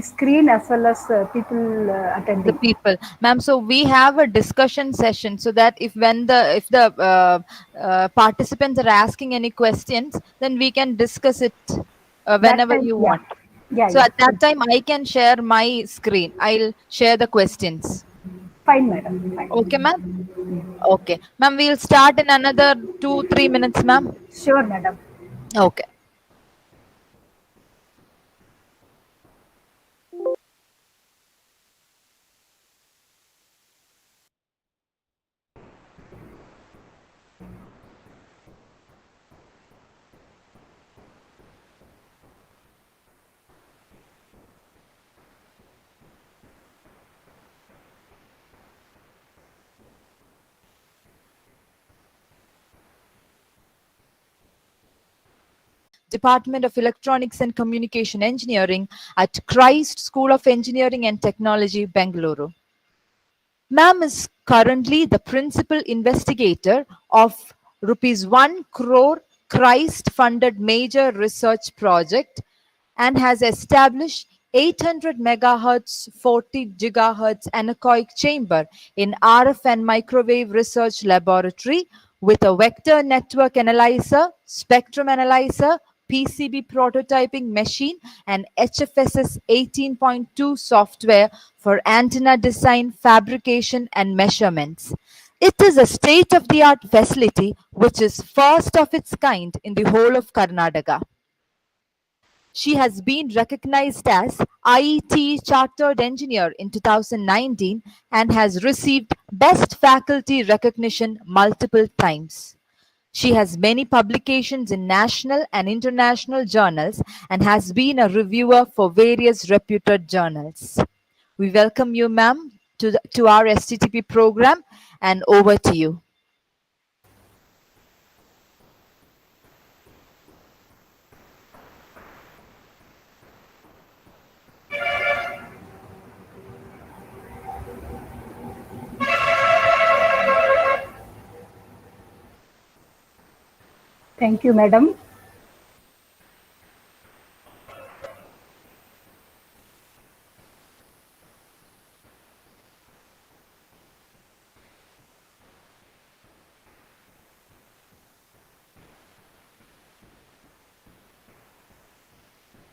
screen as well as people The attending. people, ma'am. So we have a discussion session so that if the participants are asking any questions, then we can discuss it That whenever time, you yeah, want. yeah, So yeah. at that time, I can share my screen. I'll share the questions. Fine, madam. Okay, Fine. ma'am. Okay, ma'am. We'll start in another 2 3 minutes, ma'am. Sure, madam. Okay. Department of Electronics and Communication Engineering at Christ School of Engineering and Technology, Bengaluru. Ma'am is currently the principal investigator of rupees 1 crore Christ funded major research project and has established 800 megahertz 40 gigahertz anechoic chamber in RF and microwave research laboratory with a vector network analyzer, spectrum analyzer, PCB prototyping machine, and HFSS 18.2 software for antenna design, fabrication, and measurements. It is a state of the art facility which is first of its kind in the whole of Karnataka. She has been recognized as IET Chartered Engineer in 2019 and has received Best Faculty recognition multiple times. She has many publications in national and international journals and has been a reviewer for various reputed journals. We welcome you, ma'am, to our STTP program, and over to you. Thank you, madam.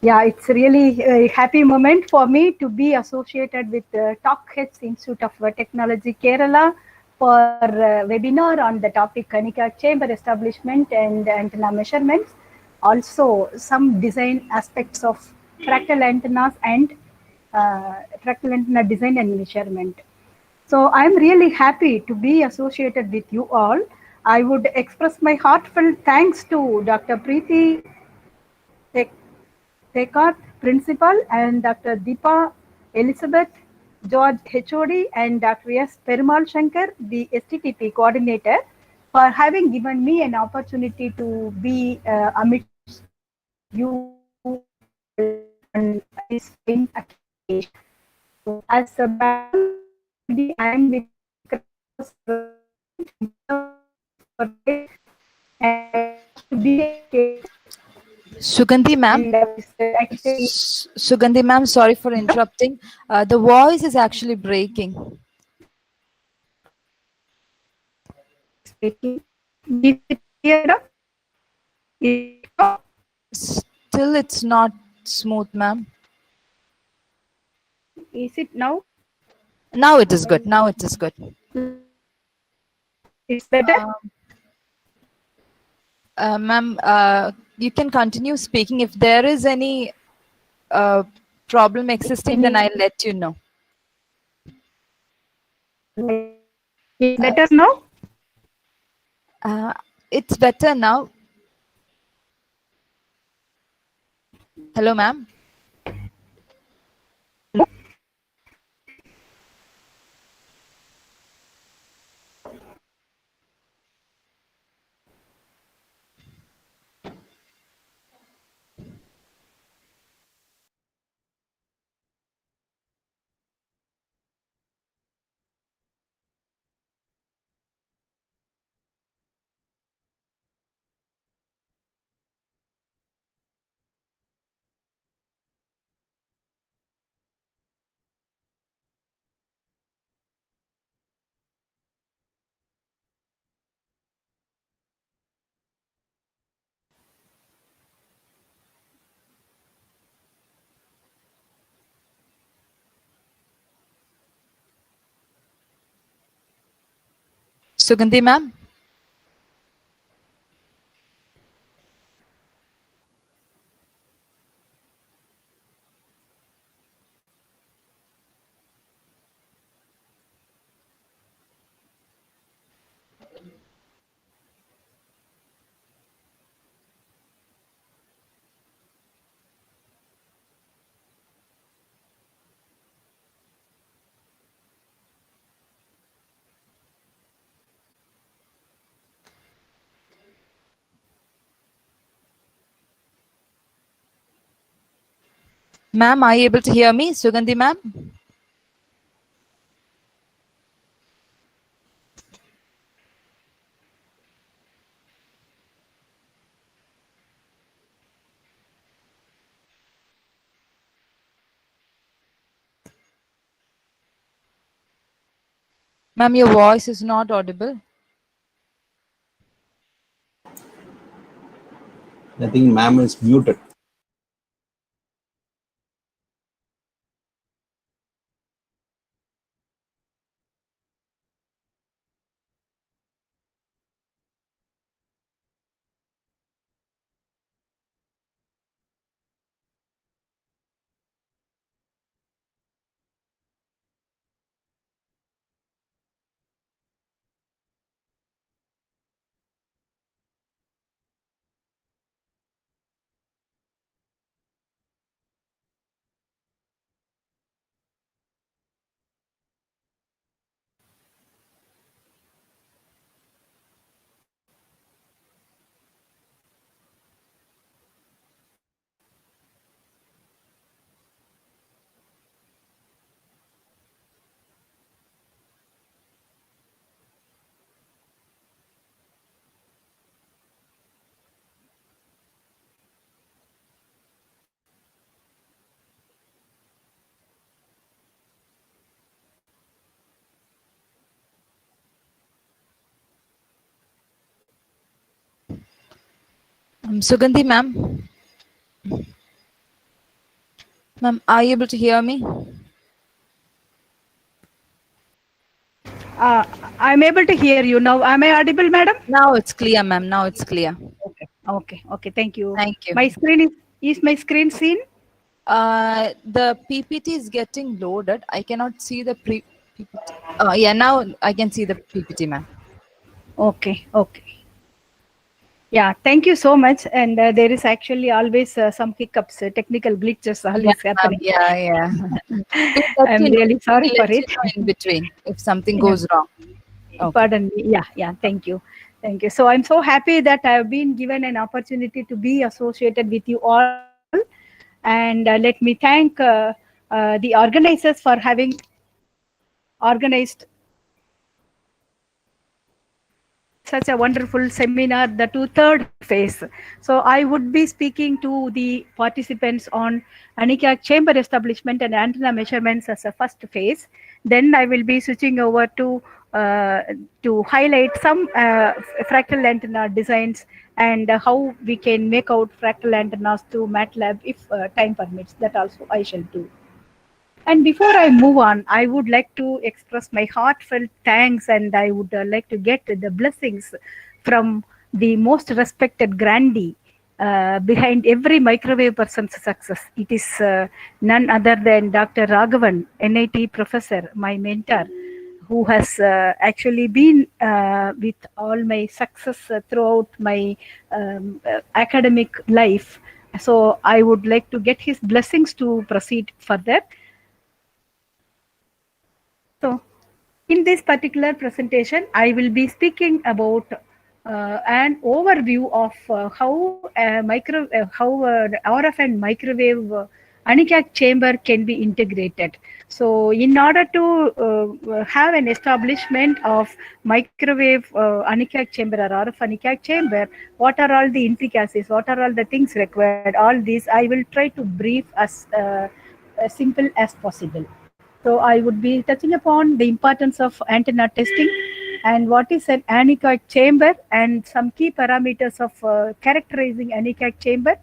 Yeah, it's really a happy moment for me to be associated with Talk Heads Institute of Technology Kerala for webinar on the topic Kanika chamber establishment and antenna measurements. Also, some design aspects of fractal antennas and fractal antenna design and measurement. So I'm really happy to be associated with you all. I would express my heartfelt thanks to Dr. Preeti Tekar, Principal, and Dr. Deepa Elizabeth, George HOD, and Dr. S. Perumal Shankar, the STTP coordinator, for having given me an opportunity to be amidst you all on this fine occasion. So, as a background, already I am with and to be a Sugandhi, ma'am. and actually Sugandhi, ma'am, sorry for interrupting. The voice is actually breaking. speaking. Is it clear enough? Is it now? Still, it's not smooth, ma'am. Is it now? Now it is good. Now it is good. It's better. Um, ma'am, you can continue speaking. If there is any uh, problem existing, then I'll Any let you know. it's Uh, better now. uh, it's better now. Hello, ma'am. Sugandhi ma'am? Ma'am, are you able to hear me? Sugandhi ma'am? Ma'am, your voice is not audible. I think ma'am is muted. Sugandhi ma'am? Ma'am, are you able to hear me? I'm able to hear you now. Am I audible, madam? Now it's clear, ma'am. Now it's clear. Okay. Thank you. Thank you. My screen is my screen seen? The PPT is getting loaded. I cannot see the PPT. Yeah, now I can see the PPT, ma'am. Okay. Yeah, thank you so much. And there is actually always some hiccups, technical glitches Yeah, always ma'am. happening. Yeah. We'll let I'm you know. really sorry We'll for let you it. know in between if something Yeah. goes wrong. Okay. Pardon me. Yeah. Thank you. So I'm so happy that I've been given an opportunity to be associated with you all. And let me thank the organizers for having organized such a wonderful seminar, the third phase. So I would be speaking to the participants on anechoic chamber establishment and antenna measurements as a first phase. Then I will be switching over to highlight some fractal antenna designs and how we can make out fractal antennas through MATLAB if time permits. That also I shall do. And before I move on, I would like to express my heartfelt thanks and I would like to get the blessings from the most respected grandee behind every microwave person's success. It is none other than Dr. Raghavan, NIT professor, my mentor, who has actually been with all my success throughout my academic life. So I would like to get his blessings to proceed further. So, in this particular presentation, I will be speaking about an overview of how RF and microwave anechoic chamber can be integrated. So, in order to have an establishment of microwave anechoic chamber or RF anechoic chamber, what are all the intricacies? What are all the things required? All these I will try to brief as simple as possible. So I would be touching upon the importance of antenna testing and what is an anechoic chamber and some key parameters of characterizing anechoic chamber.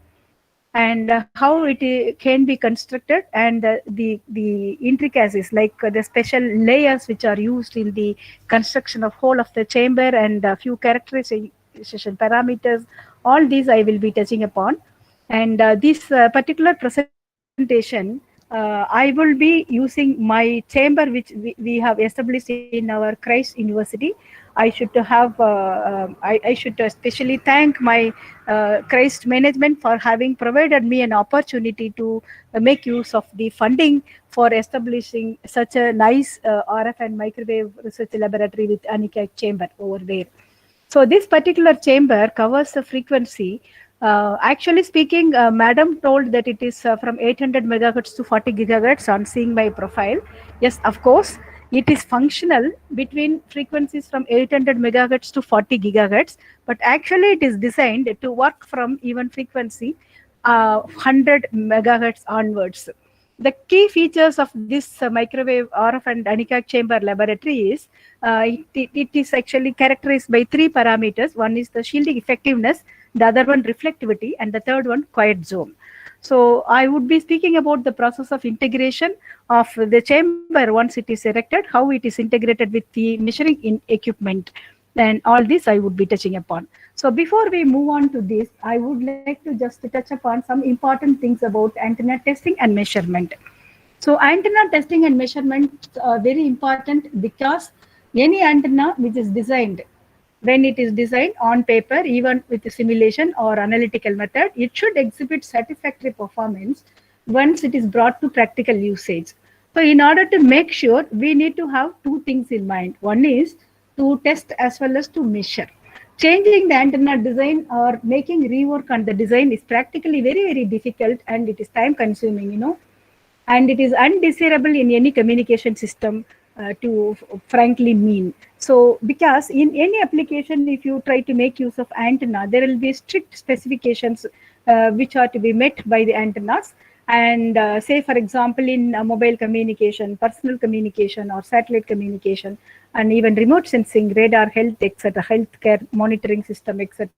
and how it can be constructed, and the intricacies like the special layers which are used in the construction of whole of the chamber, and a few characterization parameters. All these I will be touching upon. And this particular presentation, I will be using my chamber which we have established in our Christ University. I should have I should especially thank my Christ management for having provided me an opportunity to make use of the funding for establishing such a nice RF and microwave research laboratory with Anika chamber over there. So this particular chamber covers a frequency. Actually speaking, madam told that it is from 800 megahertz to 40 gigahertz on seeing my profile. Yes, of course, it is functional between frequencies from 800 megahertz to 40 gigahertz, but actually it is designed to work from even frequency 100 megahertz onwards. The key features of this microwave RF and anechoic chamber laboratory is it is actually characterized by three parameters. One is the shielding effectiveness, the other one reflectivity, and the third one quiet zone. So I would be speaking about the process of integration of the chamber once it is erected, how it is integrated with the measuring in equipment, and all this I would be touching upon. So before we move on to this, I would like to just touch upon some important things about antenna testing and measurement. So antenna testing and measurement are very important because any antenna which is designed, when it is designed on paper, even with simulation or analytical method, it should exhibit satisfactory performance once it is brought to practical usage. So in order to make sure, we need to have two things in mind. One is to test as well as to measure. Changing the antenna design or making rework on the design is practically very difficult, and it is time consuming, and it is undesirable in any communication system to frankly mean. So because in any application, if you try to make use of antenna, there will be strict specifications which are to be met by the antennas. And say for example, in mobile communication, personal communication, or satellite communication, and even remote sensing, radar, health, etc., healthcare monitoring system, etc.,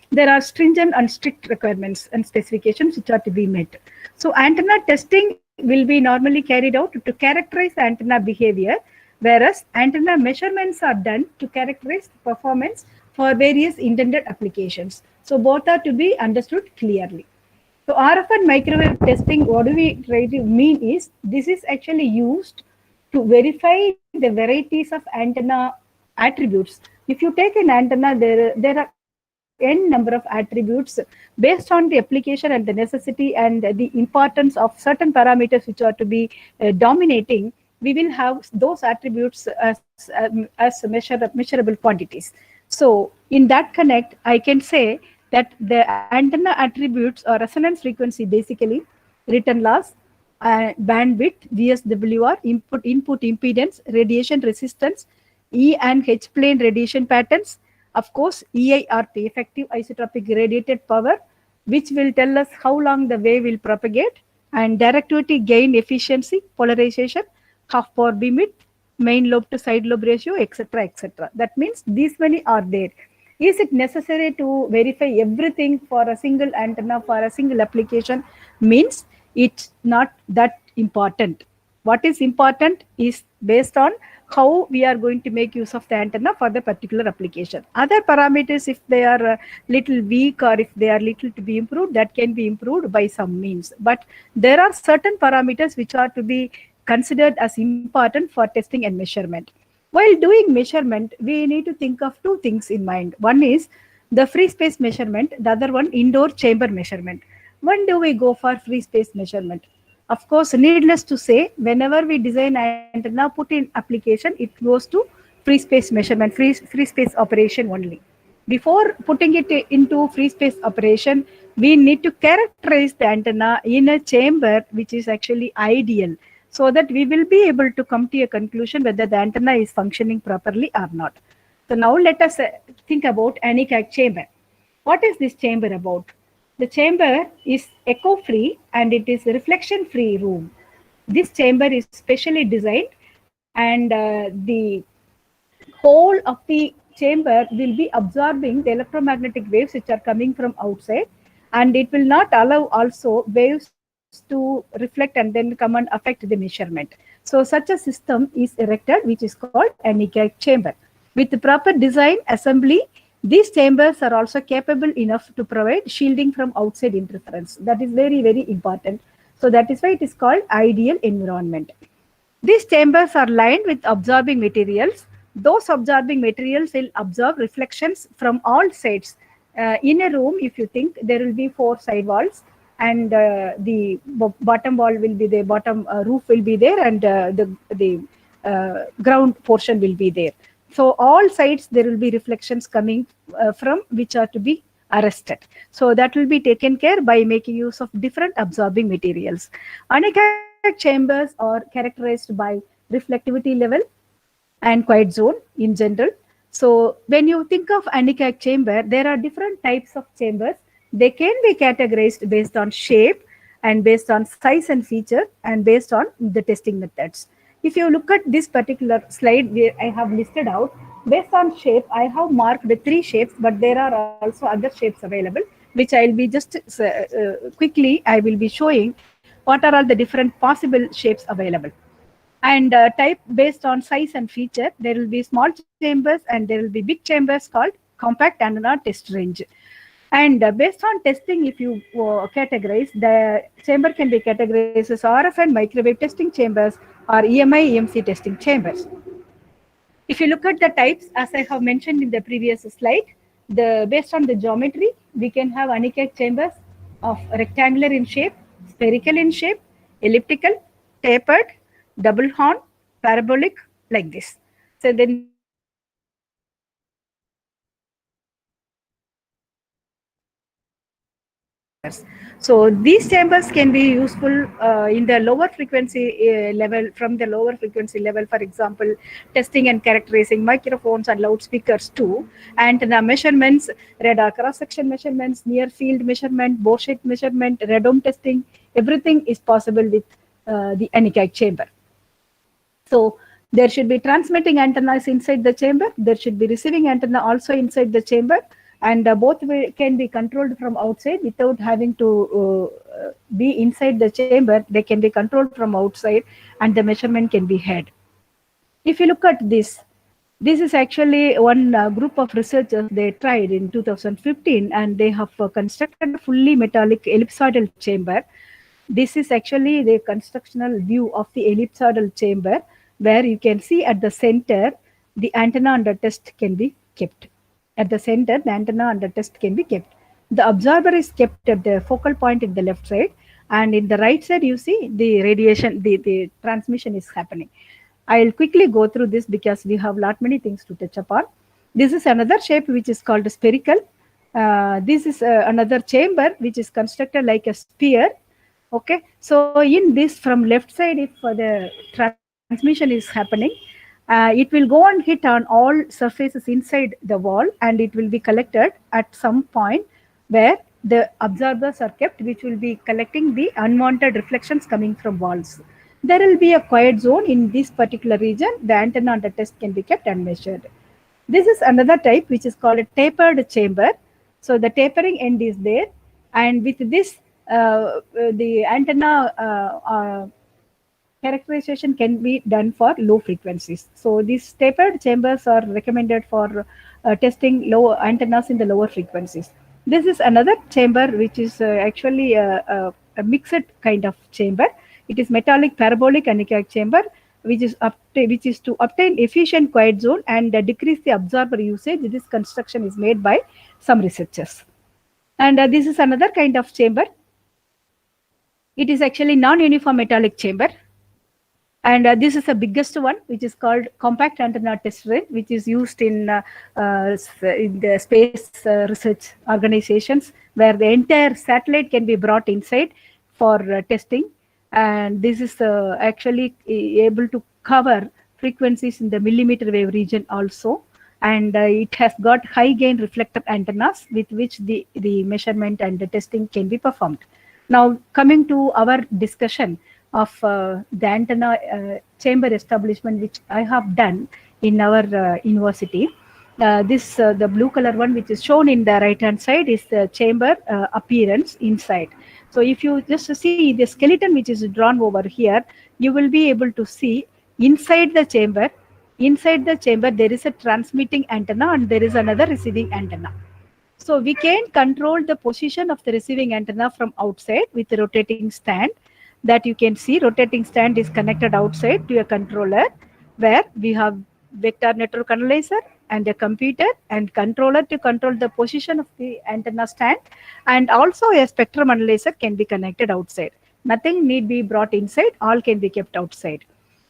there are stringent and strict requirements and specifications which are to be met. So antenna testing will be normally carried out to characterize the antenna behavior, whereas antenna measurements are done to characterize the performance for various intended applications. So both are to be understood clearly. So RF and microwave testing, what do we try to mean is, this is actually used to verify the varieties of antenna attributes. If you take an antenna, there are n number of attributes based on the application and the necessity and the importance of certain parameters which are to be dominating. We will have those attributes as measurable quantities. So in that connect, I can say that the antenna attributes are resonance frequency, basically return loss, bandwidth, VSWR, input impedance, radiation resistance, E and H plane radiation patterns, of course EIRP, effective isotropic radiated power, which will tell us how long the wave will propagate, and directivity, gain, efficiency, polarization, half power beamwidth, main lobe to side lobe ratio, etc., etc. That means these many are there. Is it necessary to verify everything for a single antenna, for a single application? Means it's not that important. What is important is based on how we are going to make use of the antenna for the particular application. Other parameters, if they are little weak or if they are little to be improved, that can be improved by some means. But there are certain parameters which are to be considered as important for testing and measurement. While doing measurement, we need to think of two things in mind. One is the free space measurement, the other one indoor chamber measurement. When do we go for free space measurement? Of course, needless to say, whenever we design antenna, put in application, it goes to free space measurement, free space operation only. Before putting it into free space operation, we need to characterize the antenna in a chamber which is actually ideal, so that we will be able to come to a conclusion whether the antenna is functioning properly or not. So now let us think about anechoic chamber. What is this chamber about? The chamber is echo-free and it is a reflection-free room. This chamber is specially designed, and the whole of the chamber will be absorbing the electromagnetic waves which are coming from outside, and it will not allow also waves to reflect and then come and affect the measurement. So such a system is erected, which is called anechoic chamber. With the proper design assembly, these chambers are also capable enough to provide shielding from outside interference. That is very, very important. So that is why it is called ideal environment. These chambers are lined with absorbing materials. Those absorbing materials will absorb reflections from all sides. In a room, if you think, there will be 4 side walls, and the bottom wall will be there, bottom roof will be there, and the ground portion will be there. So all sides there will be reflections coming from which are to be arrested. So that will be taken care by making use of different absorbing materials. Anechoic chambers are characterized by reflectivity level and quiet zone in general. So when you think of anechoic chamber, there are different types of chambers. They can be categorized based on shape and based on size and feature and based on the testing methods. If you look at this particular slide where I have listed out, based on shape, I have marked the 3 shapes, but there are also other shapes available, which I will be just quickly, I will be showing what are all the different possible shapes available. And type based on size and feature, there will be small chambers and there will be big chambers called compact antenna test range. And based on testing, if you categorize, the chamber can be categorized as RF and microwave testing chambers or EMI, EMC testing chambers. If you look at the types, as I have mentioned in the previous slide, based on the geometry, we can have anechoic chambers of rectangular in shape, spherical in shape, elliptical, tapered, double horn, parabolic, like this. So then there will be chambers. So these chambers can be useful in the lower frequency level, from the lower frequency level, for example, testing and characterizing microphones and loudspeakers too, and the measurements, radar cross-section measurements, near field measurement, bore shape measurement, radome testing, everything is possible with the anechoic chamber. So there should be transmitting antennas inside the chamber. There should be receiving antenna also inside the chamber, and both can be controlled from outside without having to be inside the chamber. They can be controlled from outside, and the measurement can be had. If you look at this is actually one group of researchers. They tried in 2015, and they have constructed a fully metallic ellipsoidal chamber. This is actually the constructional view of the ellipsoidal chamber, where you can see at the center, the antenna under test can be kept. At the center, the antenna under test can be kept. The absorber is kept at the focal point in the left side, and in the right side, you see the radiation, the transmission is happening. I'll quickly go through this because we have lot many things to touch upon. This is another shape which is called spherical. This is another chamber which is constructed like a sphere. Okay, so in this, from left side, if the transmission is happening, it will go and hit on all surfaces inside the wall, and it will be collected at some point where the absorbers are kept, which will be collecting the unwanted reflections coming from walls. There will be a quiet zone in this particular region. The antenna under test can be kept and measured. This is another type which is called a tapered chamber. So the tapering end is there, and with this, the antenna characterization can be done for low frequencies. So these tapered chambers are recommended for testing low antennas in the lower frequencies. This is another chamber which is actually a mixed kind of chamber. It is metallic parabolic anechoic chamber, which is to obtain efficient quiet zone and decrease the absorber usage. This construction is made by some researchers. And this is another kind of chamber. It is actually non-uniform metallic chamber. And this is the biggest one, which is called compact antenna test range, which is used in the space research organizations, where the entire satellite can be brought inside for testing. And this is actually able to cover frequencies in the millimeter wave region also. And it has got high gain reflector antennas with which the measurement and the testing can be performed. Now, coming to our discussion of the antenna chamber establishment, which I have done in our university. The blue color one which is shown in the right hand side is the chamber appearance inside. So if you just see the skeleton which is drawn over here, you will be able to see inside the chamber. Inside the chamber there is a transmitting antenna and there is another receiving antenna. So we can control the position of the receiving antenna from outside with a rotating stand. That you can see rotating stand is connected outside to a controller where we have vector network analyzer and a computer and controller to control the position of the antenna stand, and also a spectrum analyzer can be connected outside. Nothing need be brought inside, all can be kept outside.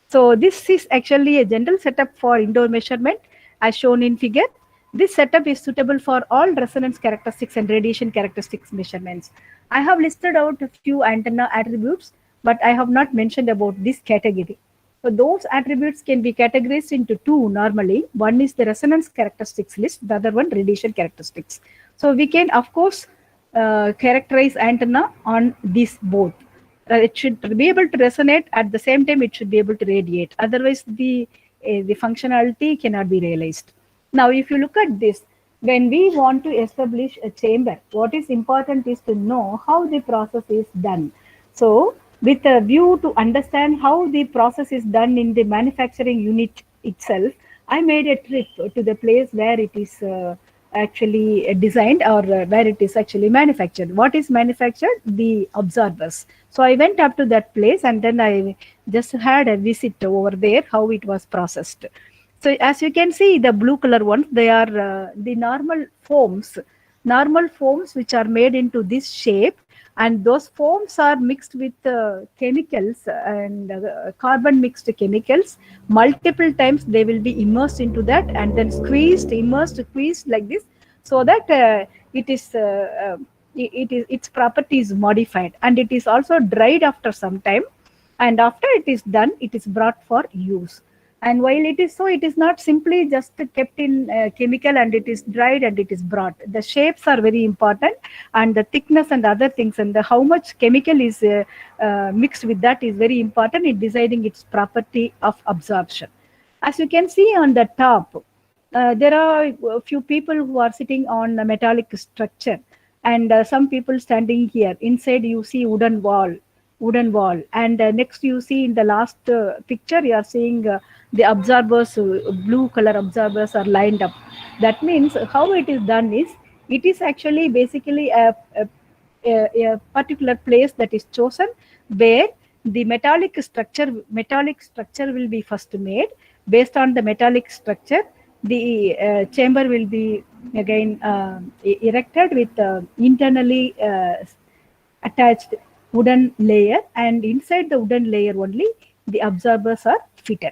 So this is actually a general setup for indoor measurement as shown in figure. This setup is suitable for all resonance characteristics and radiation characteristics measurements. I have listed out a few antenna attributes, but I have not mentioned about this category. So those attributes can be categorized into two normally. One is the resonance characteristics list, the other one radiation characteristics. So we can of course characterize antenna on these both. It should be able to resonate at the same time it should be able to radiate. Otherwise the functionality cannot be realized. Now if you look at this, when we want to establish a chamber, what is important is to know how the process is done. So with a view to understand how the process is done in the manufacturing unit itself, I made a trip to the place where it is actually designed or where it is actually manufactured. What is manufactured? The absorbers. So I went up to that place and then I just had a visit over there, how it was processed. So as you can see, the blue color ones, they are the normal foams which are made into this shape, and those foams are mixed with chemicals and carbon mixed chemicals. Multiple times they will be immersed into that and then squeezed like this, so that its property is modified, and it is also dried after some time, and after it is done it is brought for use. And while it is so, it is not simply just kept in chemical and it is dried and it is brought. The shapes are very important, and the thickness and other things, and how much chemical is mixed with that is very important in deciding its property of absorption. As you can see on the top, there are a few people who are sitting on a metallic structure, and some people standing here. Inside you see wooden wall, and next you see in the last picture you are seeing the absorbers, blue color absorbers are lined up. That means how it is done is, it is actually basically a particular place that is chosen where the metallic structure will be first made. Based on the metallic structure, the chamber will be again erected with internally attached wooden layer, and inside the wooden layer only the absorbers are fitted.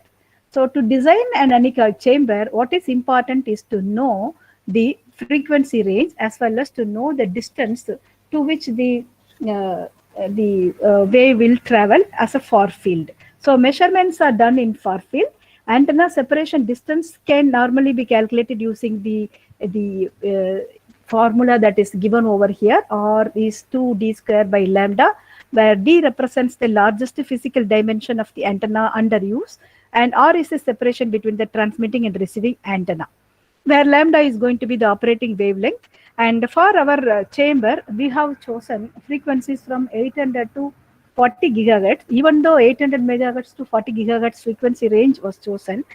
So to design an anechoic chamber, what is important is to know the frequency range as well as to know the distance to which the wave will travel as a far field. So measurements are done in far field. Antenna separation distance can normally be calculated using the formula that is given over here, or is 2d square by lambda, where d represents the largest physical dimension of the antenna under use, and r is the separation between the transmitting and receiving antenna, where lambda is going to be the operating wavelength. And for our chamber, we have chosen frequencies from 800 to 40 gigahertz. Even though 800 megahertz to 40 gigahertz frequency range was chosen,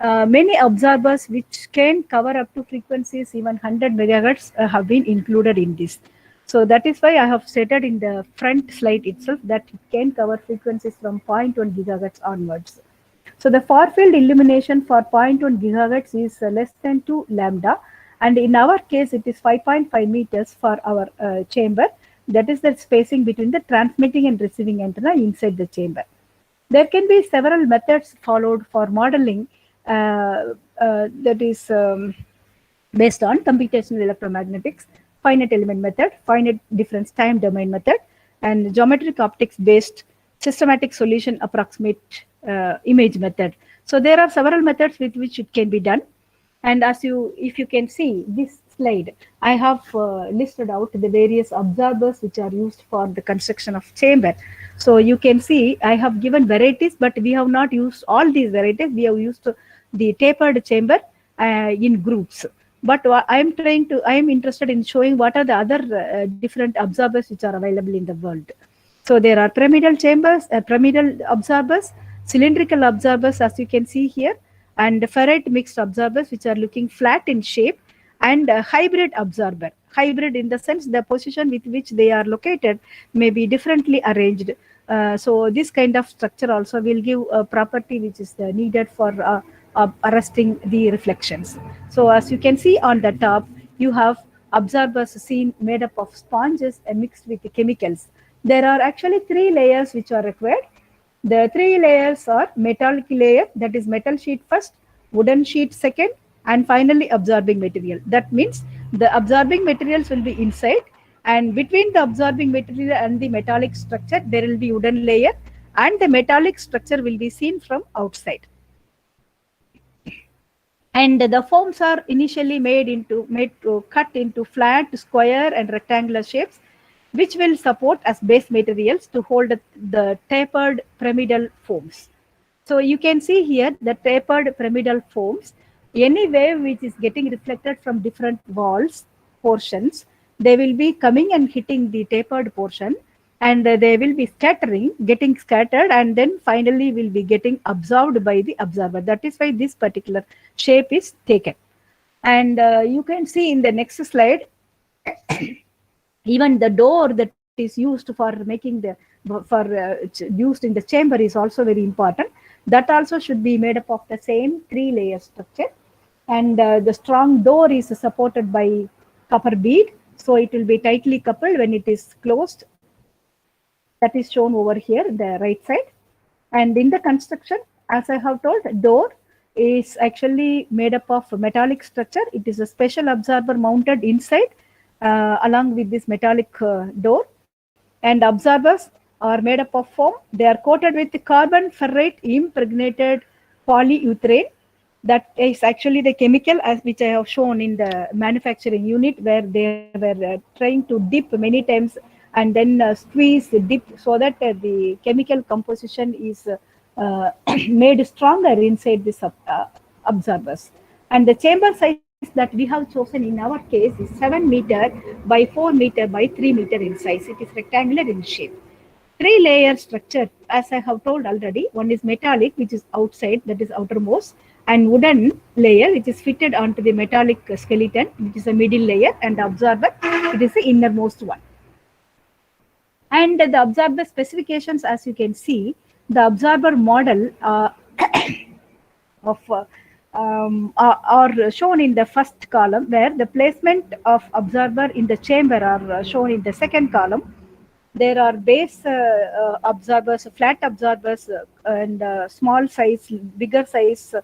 many absorbers which can cover up to frequencies even 100 megahertz have been included in this. So that is why I have stated in the front slide itself that it can cover frequencies from 0.1 gigahertz onwards. So the far field illumination for 0.1 gigahertz is less than 2 lambda, and in our case it is 5.5 meters for our chamber. That is the spacing between the transmitting and receiving antenna inside the chamber. There can be several methods followed for modeling, that is based on computational electromagnetics, finite element method, finite difference time domain method, and geometric optics based systematic solution approximate image method. So there are several methods with which it can be done. And if you can see this slide, I have listed out the various absorbers which are used for the construction of chamber. So you can see I have given varieties, but we have not used all these varieties. We have used the tapered chamber, in groups. But I am interested in showing what are the other different observers which are available in the world. So there are pyramidal chambers, pyramidal observers, cylindrical observers, as you can see here, and ferrite mixed observers, which are looking flat in shape, and a hybrid observer. Hybrid in the sense the position with which they are located may be differently arranged. So this kind of structure also will give a property which is needed for arresting the reflections. So as you can see on the top, you have observers seen made up of sponges mixed with the chemicals. There are actually three layers which are required. The three layers are metallic layer, that is metal sheet first, wooden sheet second, and finally absorbing material. That means the absorbing materials will be inside, and between the absorbing material and the metallic structure, there will be wooden layer, and the metallic structure will be seen from outside. And the forms are initially cut into flat, square, and rectangular shapes, which will support as base materials to hold the tapered pyramidal forms. So you can see here the tapered pyramidal forms. Any wave which is getting reflected from different walls portions, they will be coming and hitting the tapered portion, and they will be getting scattered, and then finally will be getting absorbed by the observer. That is why this particular shape is taken. And you can see in the next slide, even the door that is used for making used in the chamber is also very important. That also should be made up of the same three layer structure, and the strong door is supported by copper bead, so it will be tightly coupled when it is closed. That is shown over here, the right side. And in the construction, as I have told, door is actually made up of metallic structure. It is a special observer mounted inside along with this metallic door. And observers are made up of foam. They are coated with carbon ferrite impregnated polyurethane. That is actually the chemical as which I have shown in the manufacturing unit, where they were trying to dip many times and then squeeze, dip, so that the chemical composition is made stronger inside this observers. And the chamber size that we have chosen in our case is 7 meter by 4 meter by 3 meter in size. It is rectangular in shape. Three layer structure, as I have told already. One is metallic, which is outside, that is outermost, and wooden layer, which is fitted onto the metallic skeleton, which is a middle layer, and the observer, it is the innermost one. And the observer specifications, as you can see, the observer model are shown in the first column, where the placement of observer in the chamber are shown in the second column. There are base observers, flat observers, and small size, bigger size,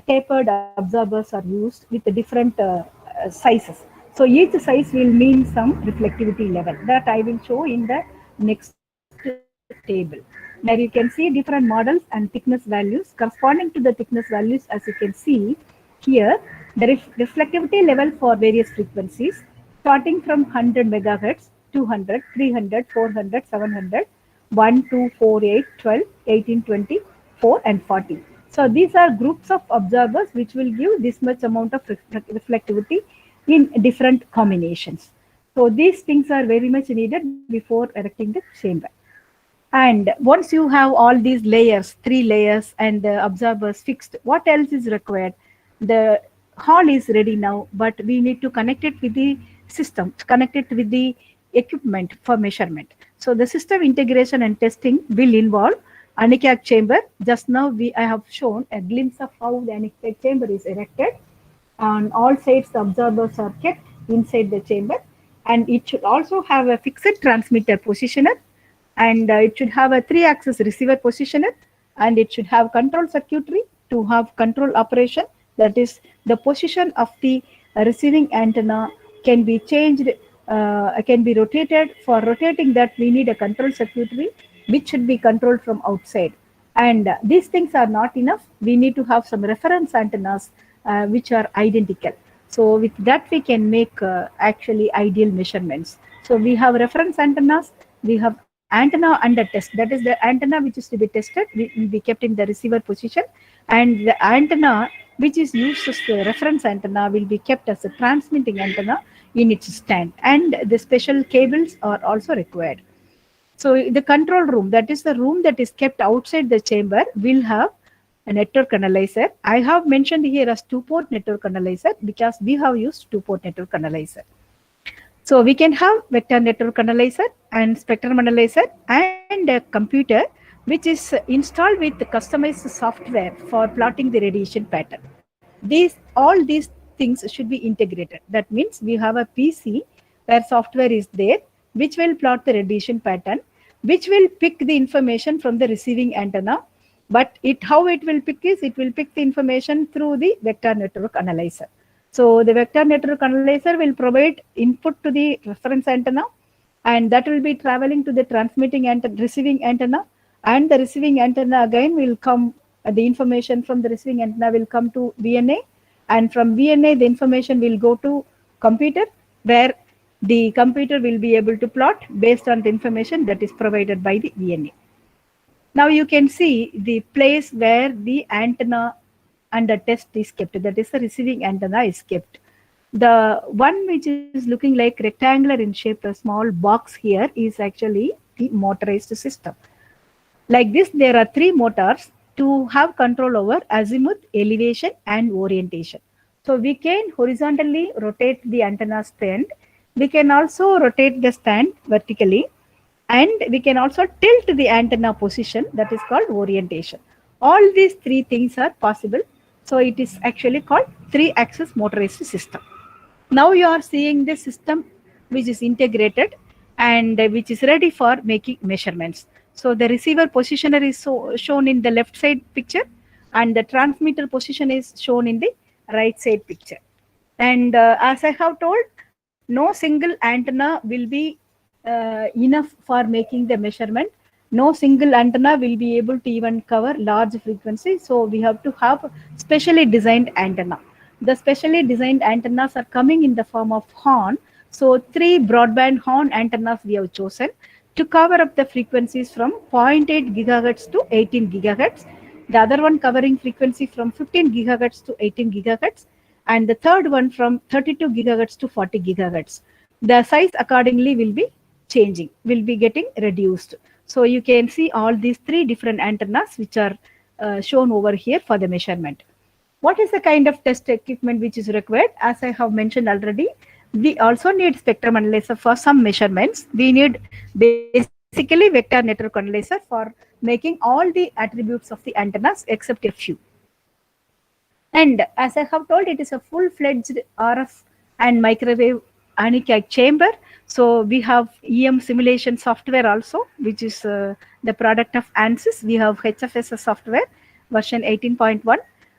tapered observers are used with the different sizes. So each size will mean some reflectivity level that I will show in the next table. There you can see different models and thickness values. Corresponding to the thickness values, as you can see here, the reflectivity level for various frequencies, starting from 100 megahertz, 200, 300, 400, 700, 1, 2, 4, 8, 12, 18, 20, 4, and 40. So these are groups of observers which will give this much amount of reflectivity in different combinations. So these things are very much needed before erecting the chamber. And once you have all these layers, three layers, and the observers fixed, what else is required? The hall is ready now, but we need to connect it with the system, connect it with the equipment for measurement. So the system integration and testing will involve anechoic chamber. Just now I have shown a glimpse of how the anechoic chamber is erected. On all sides, the observers are kept inside the chamber, and it should also have a fixed transmitter positioner, and it should have a 3-axis receiver positioner, and it should have control circuitry to have control operation. That is, the position of the receiving antenna can be changed, can be rotated. For rotating that, we need a control circuitry which should be controlled from outside. And these things are not enough. We need to have some reference antennas which are identical. So with that, we can make actually ideal measurements. So we have reference antennas, we have antenna under test. That is, the antenna which is to be tested will be kept in the receiver position, and the antenna which is used as the reference antenna, will be kept as a transmitting antenna in its stand, and the special cables are also required. So the control room, that is the room that is kept outside the chamber, will have a network analyzer. I have mentioned here as two-port network analyzer because we have used two-port network analyzer. So we can have vector network analyzer and spectrum analyzer and a computer which is installed with customized software for plotting the radiation pattern. All these things should be integrated. That means we have a PC where software is there which will plot the radiation pattern, which will pick the information from the receiving antenna. But how it will pick is it will pick the information through the vector network analyzer. So the vector network analyzer will provide input to the reference antenna, and that will be traveling to the transmitting and receiving antenna, and the receiving antenna again will come, the information from the receiving antenna will come to VNA, and from VNA the information will go to computer, where the computer will be able to plot based on the information that is provided by the VNA. Now you can see the place where the antenna under test is kept, that is the receiving antenna is kept. The one which is looking like rectangular in shape, a small box here, is actually the motorized system. Like this, there are three motors to have control over azimuth, elevation, and orientation. So we can horizontally rotate the antenna stand. We can also rotate the stand vertically, and we can also tilt the antenna position, that is called orientation. All these three things are possible. So it is actually called three-axis motorized system. Now you are seeing the system which is integrated and which is ready for making measurements. So the receiver positioner is shown in the left side picture, and the transmitter position is shown in the right side picture. And as I have told, no single antenna will be enough for making the measurement. No single antenna will be able to even cover large frequencies. So we have to have specially designed antenna. The specially designed antennas are coming in the form of horn. So 3 broadband horn antennas we have chosen to cover up the frequencies from 0.8 gigahertz to 18 gigahertz. The other one covering frequency from 15 gigahertz to 18 gigahertz. And the third one from 32 gigahertz to 40 gigahertz. The size accordingly will be changing, will be getting reduced. So you can see all these 3 different antennas which are shown over here for the measurement. What is the kind of test equipment which is required? As I have mentioned already, we also need spectrum analyzer for some measurements. We need basically vector network analyzer for making all the attributes of the antennas except a few. And as I have told, it is a full-fledged RF and microwave anechoic chamber. So we have EM simulation software also, which is the product of ANSYS. We have HFSS software version 18.1.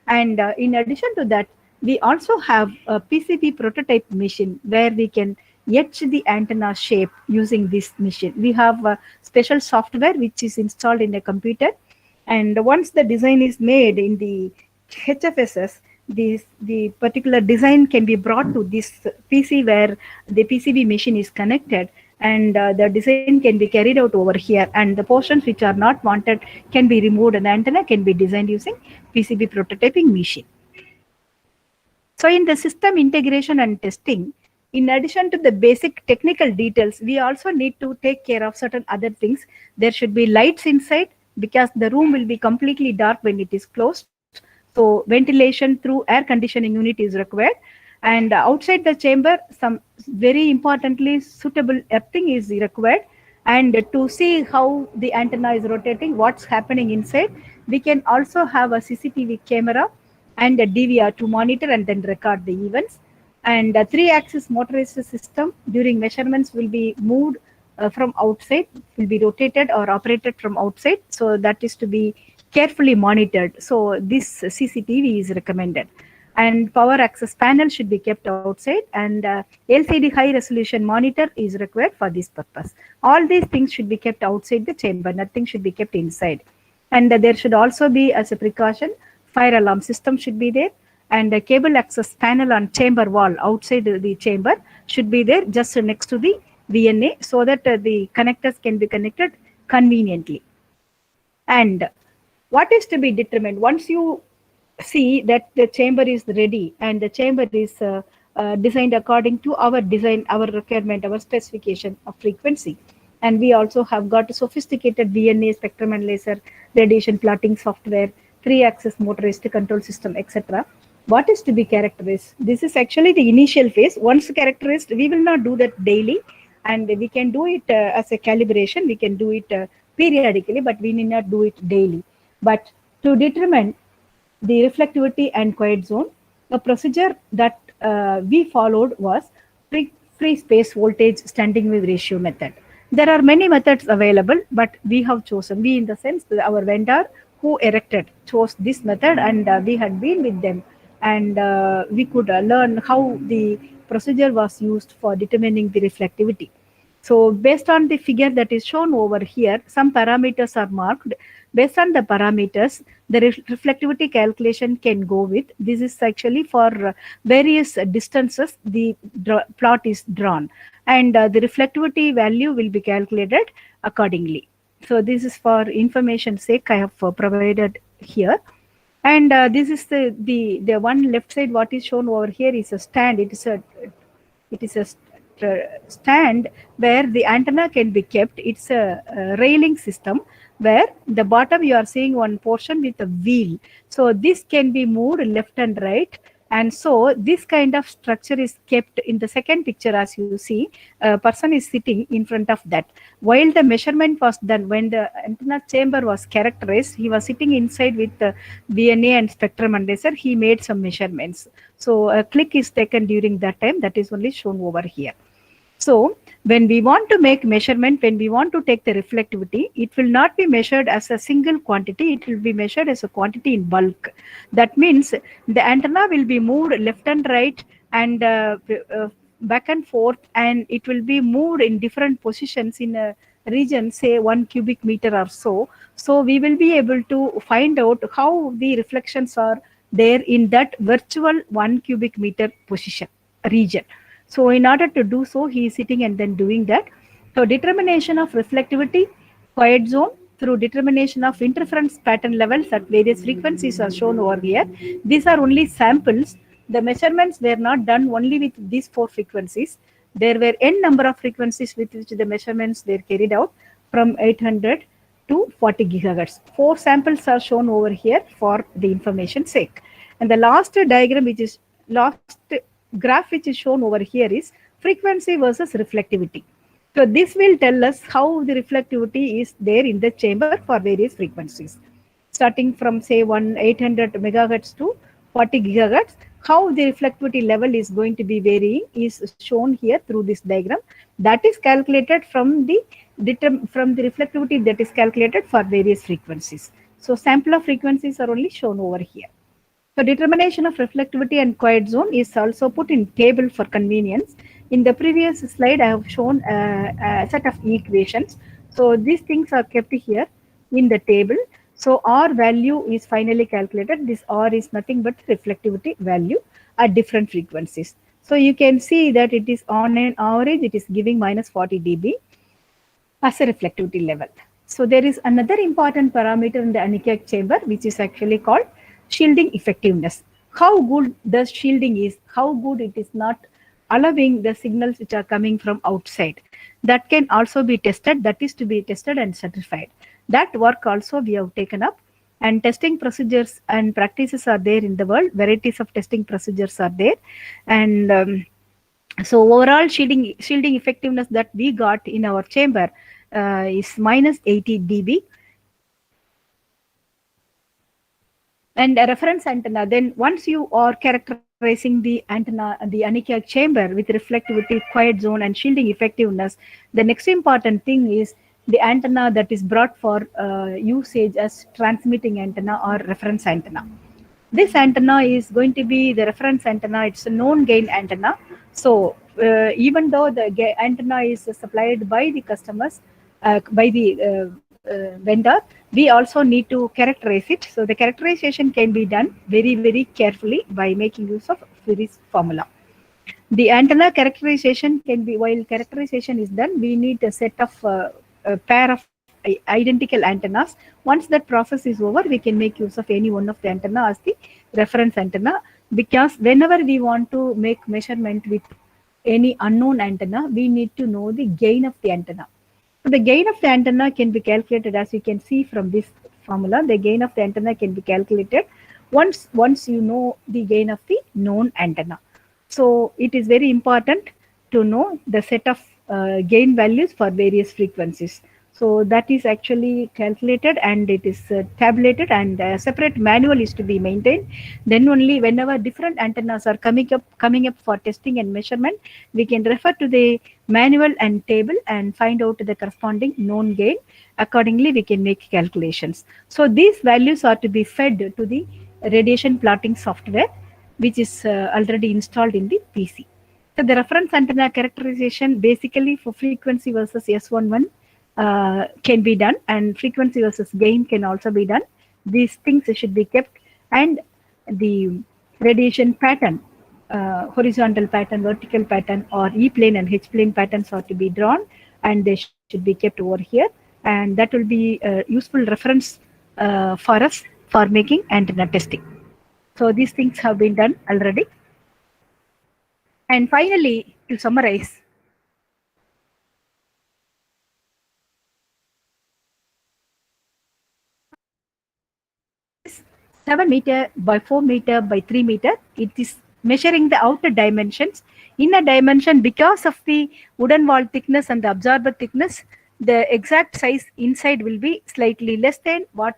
And in addition to that, we also have a PCB prototype machine where we can etch the antenna shape using this machine. We have a special software which is installed in a computer. And once the design is made in the HFSS, the particular design can be brought to this PC where the PCB machine is connected, and the design can be carried out over here, and the portions which are not wanted can be removed, and the antenna can be designed using PCB prototyping machine. So in the system integration and testing, in addition to the basic technical details, we also need to take care of certain other things. There should be lights inside because the room will be completely dark when it is closed. So ventilation through air conditioning unit is required. And outside the chamber, some very importantly suitable earthing is required. And to see how the antenna is rotating, what's happening inside, we can also have a CCTV camera and a DVR to monitor and then record the events. And a 3-axis motorized system during measurements will be moved from outside, will be rotated or operated from outside. So that is to be carefully monitored. So this CCTV is recommended. And power access panel should be kept outside, and LCD high resolution monitor is required for this purpose. All these things should be kept outside the chamber. Nothing should be kept inside. And there should also be, as a precaution, fire alarm system should be there, and a cable access panel on chamber wall outside the chamber should be there just next to the VNA, so that the connectors can be connected conveniently. And what is to be determined once you see that the chamber is ready and the chamber is designed according to our design, our requirement, our specification of frequency. And we also have got sophisticated DNA spectrum and laser radiation plotting software, 3-axis motorized control system, etc. What is to be characterized? This is actually the initial phase. Once characterized, we will not do that daily, and we can do it as a calibration. We can do it periodically, but we need not do it daily. But to determine the reflectivity and quiet zone, the procedure that we followed was free space voltage standing wave ratio method. There are many methods available, but we have chosen, we in the sense that our vendor who erected chose this method, and we had been with them, and we could learn how the procedure was used for determining the reflectivity. So based on the figure that is shown over here, some parameters are marked. Based on the parameters, the reflectivity calculation can go with. This is actually for various distances, the plot is drawn, and the reflectivity value will be calculated accordingly. So this is for information sake I have provided here. And this is the one left side, what is shown over here is a stand. It is a stand where the antenna can be kept. It's a railing system where the bottom you are seeing one portion with a wheel. So this can be moved left and right. And so this kind of structure is kept in the second picture. As you see, a person is sitting in front of that. While the measurement was done, when the antenna chamber was characterized, he was sitting inside with the DNA and spectrum analyzer. He made some measurements. So a click is taken during that time. That is only shown over here. So when we want to make measurement, when we want to take the reflectivity, it will not be measured as a single quantity. It will be measured as a quantity in bulk. That means the antenna will be moved left and right and back and forth, and it will be moved in different positions in a region, say 1 cubic meter or so. So we will be able to find out how the reflections are there in that virtual 1 cubic meter position region. So in order to do so, he is sitting and then doing that. So determination of reflectivity, quiet zone, through determination of interference pattern levels at various frequencies are shown over here. These are only samples. The measurements were not done only with these 4 frequencies. There were n number of frequencies with which the measurements were carried out, from 800 to 40 gigahertz. 4 samples are shown over here for the information sake. And the last diagram, which is last graph which is shown over here, is frequency versus reflectivity. So this will tell us how the reflectivity is there in the chamber for various frequencies. Starting from say 800 megahertz to 40 gigahertz, how the reflectivity level is going to be varying is shown here through this diagram. That is calculated from the reflectivity that is calculated for various frequencies. So sample of frequencies are only shown over here. So determination of reflectivity and quiet zone is also put in table for convenience. In the previous slide, I have shown a set of equations. So these things are kept here in the table. So R value is finally calculated. This R is nothing but reflectivity value at different frequencies. So you can see that it is on an average, it is giving minus 40 dB as a reflectivity level. So there is another important parameter in the anechoic chamber, which is actually called shielding effectiveness. How good the shielding is, how good it is not allowing the signals which are coming from outside. That can also be tested, that is to be tested and certified. That work also we have taken up, and testing procedures and practices are there in the world. Varieties of testing procedures are there. And so overall shielding effectiveness that we got in our chamber is minus 80 dB. And a reference antenna, then once you are characterizing the antenna, the anechoic chamber with reflectivity, quiet zone, and shielding effectiveness, the next important thing is the antenna that is brought for usage as transmitting antenna or reference antenna. This antenna is going to be the reference antenna. It's a known gain antenna. So even though the antenna is supplied by the customers, by the vendor, we also need to characterize it. So the characterization can be done very, very carefully by making use of Furey's formula. The antenna characterization can be, while characterization is done, we need a set of a pair of identical antennas. Once that process is over, we can make use of any one of the antenna as the reference antenna, because whenever we want to make measurement with any unknown antenna, we need to know the gain of the antenna. So the gain of the antenna can be calculated, as you can see from this formula. The gain of the antenna can be calculated once you know the gain of the known antenna. So it is very important to know the set of gain values for various frequencies. So that is actually calculated and it is tabulated, and a separate manual is to be maintained. Then only whenever different antennas are coming up for testing and measurement, we can refer to the manual and table and find out the corresponding known gain. Accordingly, we can make calculations. So these values are to be fed to the radiation plotting software, which is already installed in the PC. So the reference antenna characterization basically for frequency versus S11 can be done, and frequency versus gain can also be done. These things should be kept, and the radiation pattern, horizontal pattern, vertical pattern, or E plane and H plane patterns are to be drawn, and they should be kept over here, and that will be a useful reference for us for making antenna testing. So these things have been done already. And finally, to summarize, 7 meter by 4 meter by 3 meter. It is measuring the outer dimensions. Inner dimension, because of the wooden wall thickness and the absorber thickness, the exact size inside will be slightly less than what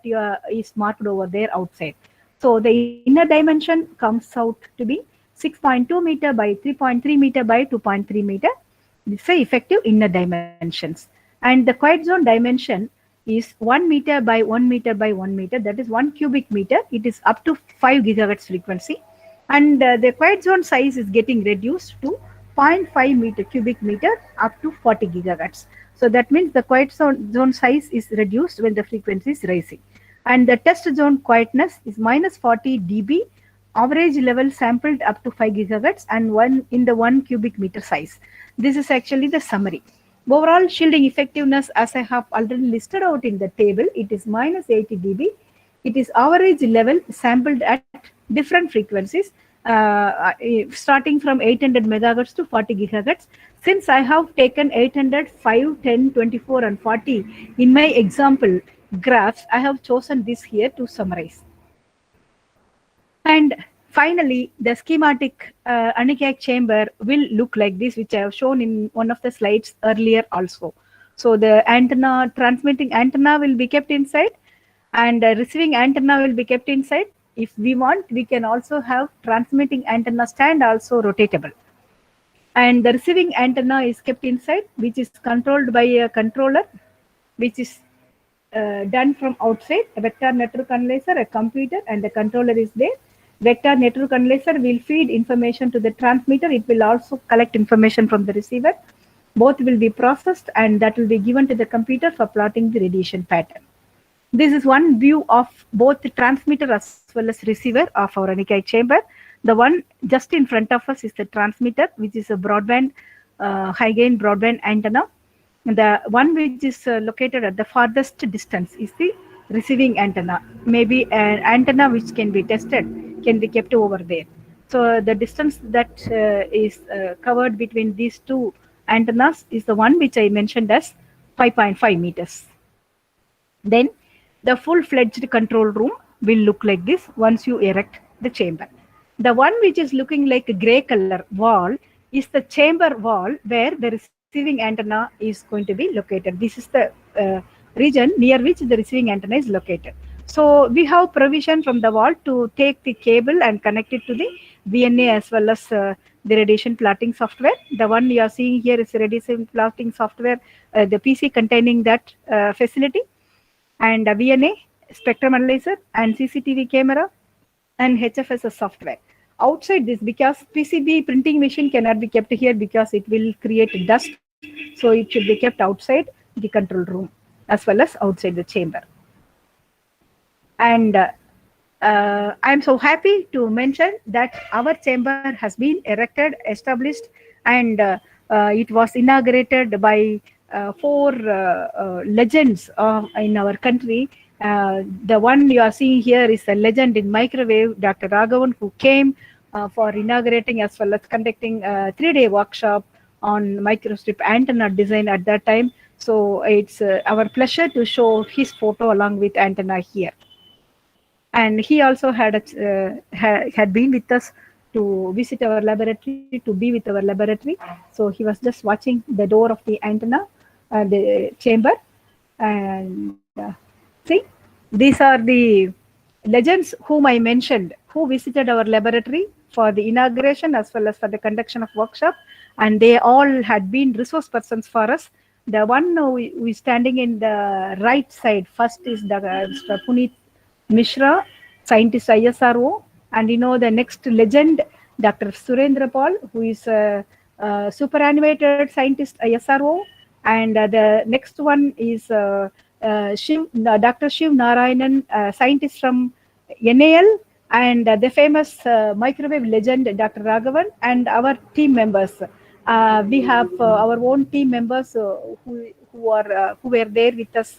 is marked over there outside. So the inner dimension comes out to be 6.2 meter by 3.3 meter by 2.3 meter. This is the effective inner dimensions. And the quiet zone dimension is 1 meter by 1 meter by 1 meter, that is 1 cubic meter. It is up to 5 gigahertz frequency. And the quiet zone size is getting reduced to 0.5 meter cubic meter up to 40 gigahertz. So that means the quiet zone size is reduced when the frequency is rising. And the test zone quietness is minus 40 dB, average level sampled up to 5 gigahertz, and one in the 1 cubic meter size. This is actually the summary. Overall shielding effectiveness, as I have already listed out in the table, it is minus 80 dB. It is average level sampled at different frequencies, starting from 800 megahertz to 40 gigahertz. Since I have taken 800, 5, 10, 24 and 40 in my example graphs, I have chosen this here to summarize. And finally, the schematic anechoic chamber will look like this, which I have shown in one of the slides earlier also. So the antenna, transmitting antenna will be kept inside, and receiving antenna will be kept inside. If we want, we can also have transmitting antenna stand also rotatable. And the receiving antenna is kept inside, which is controlled by a controller, which is done from outside, a vector network analyzer, a computer, and the controller is there. Vector network analyzer will feed information to the transmitter. It will also collect information from the receiver. Both will be processed, and that will be given to the computer for plotting the radiation pattern. This is one view of both the transmitter as well as receiver of our anechoic chamber. The one just in front of us is the transmitter, which is a broadband, high gain broadband antenna. The one which is located at the farthest distance is the receiving antenna. Maybe an antenna which can be tested can be kept over there. So the distance that is covered between these two antennas is the one which I mentioned as 5.5 meters. Then the full-fledged control room will look like this once you erect the chamber. The one which is looking like a gray color wall is the chamber wall where the receiving antenna is going to be located. This is the region near which the receiving antenna is located. So we have provision from the wall to take the cable and connect it to the VNA as well as the radiation plotting software. The one you are seeing here is radiation plotting software, the PC containing that facility, and a VNA, spectrum analyzer, and CCTV camera, and HFSS software. Outside this, because PCB printing machine cannot be kept here because it will create dust, so it should be kept outside the control room as well as outside the chamber. And I'm so happy to mention that our chamber has been erected, established, and it was inaugurated by four legends in our country. The one you are seeing here is a legend in microwave, Dr. Raghavan, who came for inaugurating as well as conducting a 3-day workshop on microstrip antenna design at that time. So it's our pleasure to show his photo along with antenna here. And he also had been with us to visit our laboratory, to be with our laboratory. So he was just watching the door of the antenna, the chamber. And see, these are the legends whom I mentioned, who visited our laboratory for the inauguration as well as for the conduction of workshop. And they all had been resource persons for us. The one who is standing in the right side first is Mr. Puneet Mishra, scientist ISRO, and the next legend, Dr. Surendra Paul, who is a superannuated scientist ISRO, and the next one is Dr. Shiv Narayanan, scientist from NAL, and the famous microwave legend, Dr. Raghavan, and our team members. We have our own team members who were there with us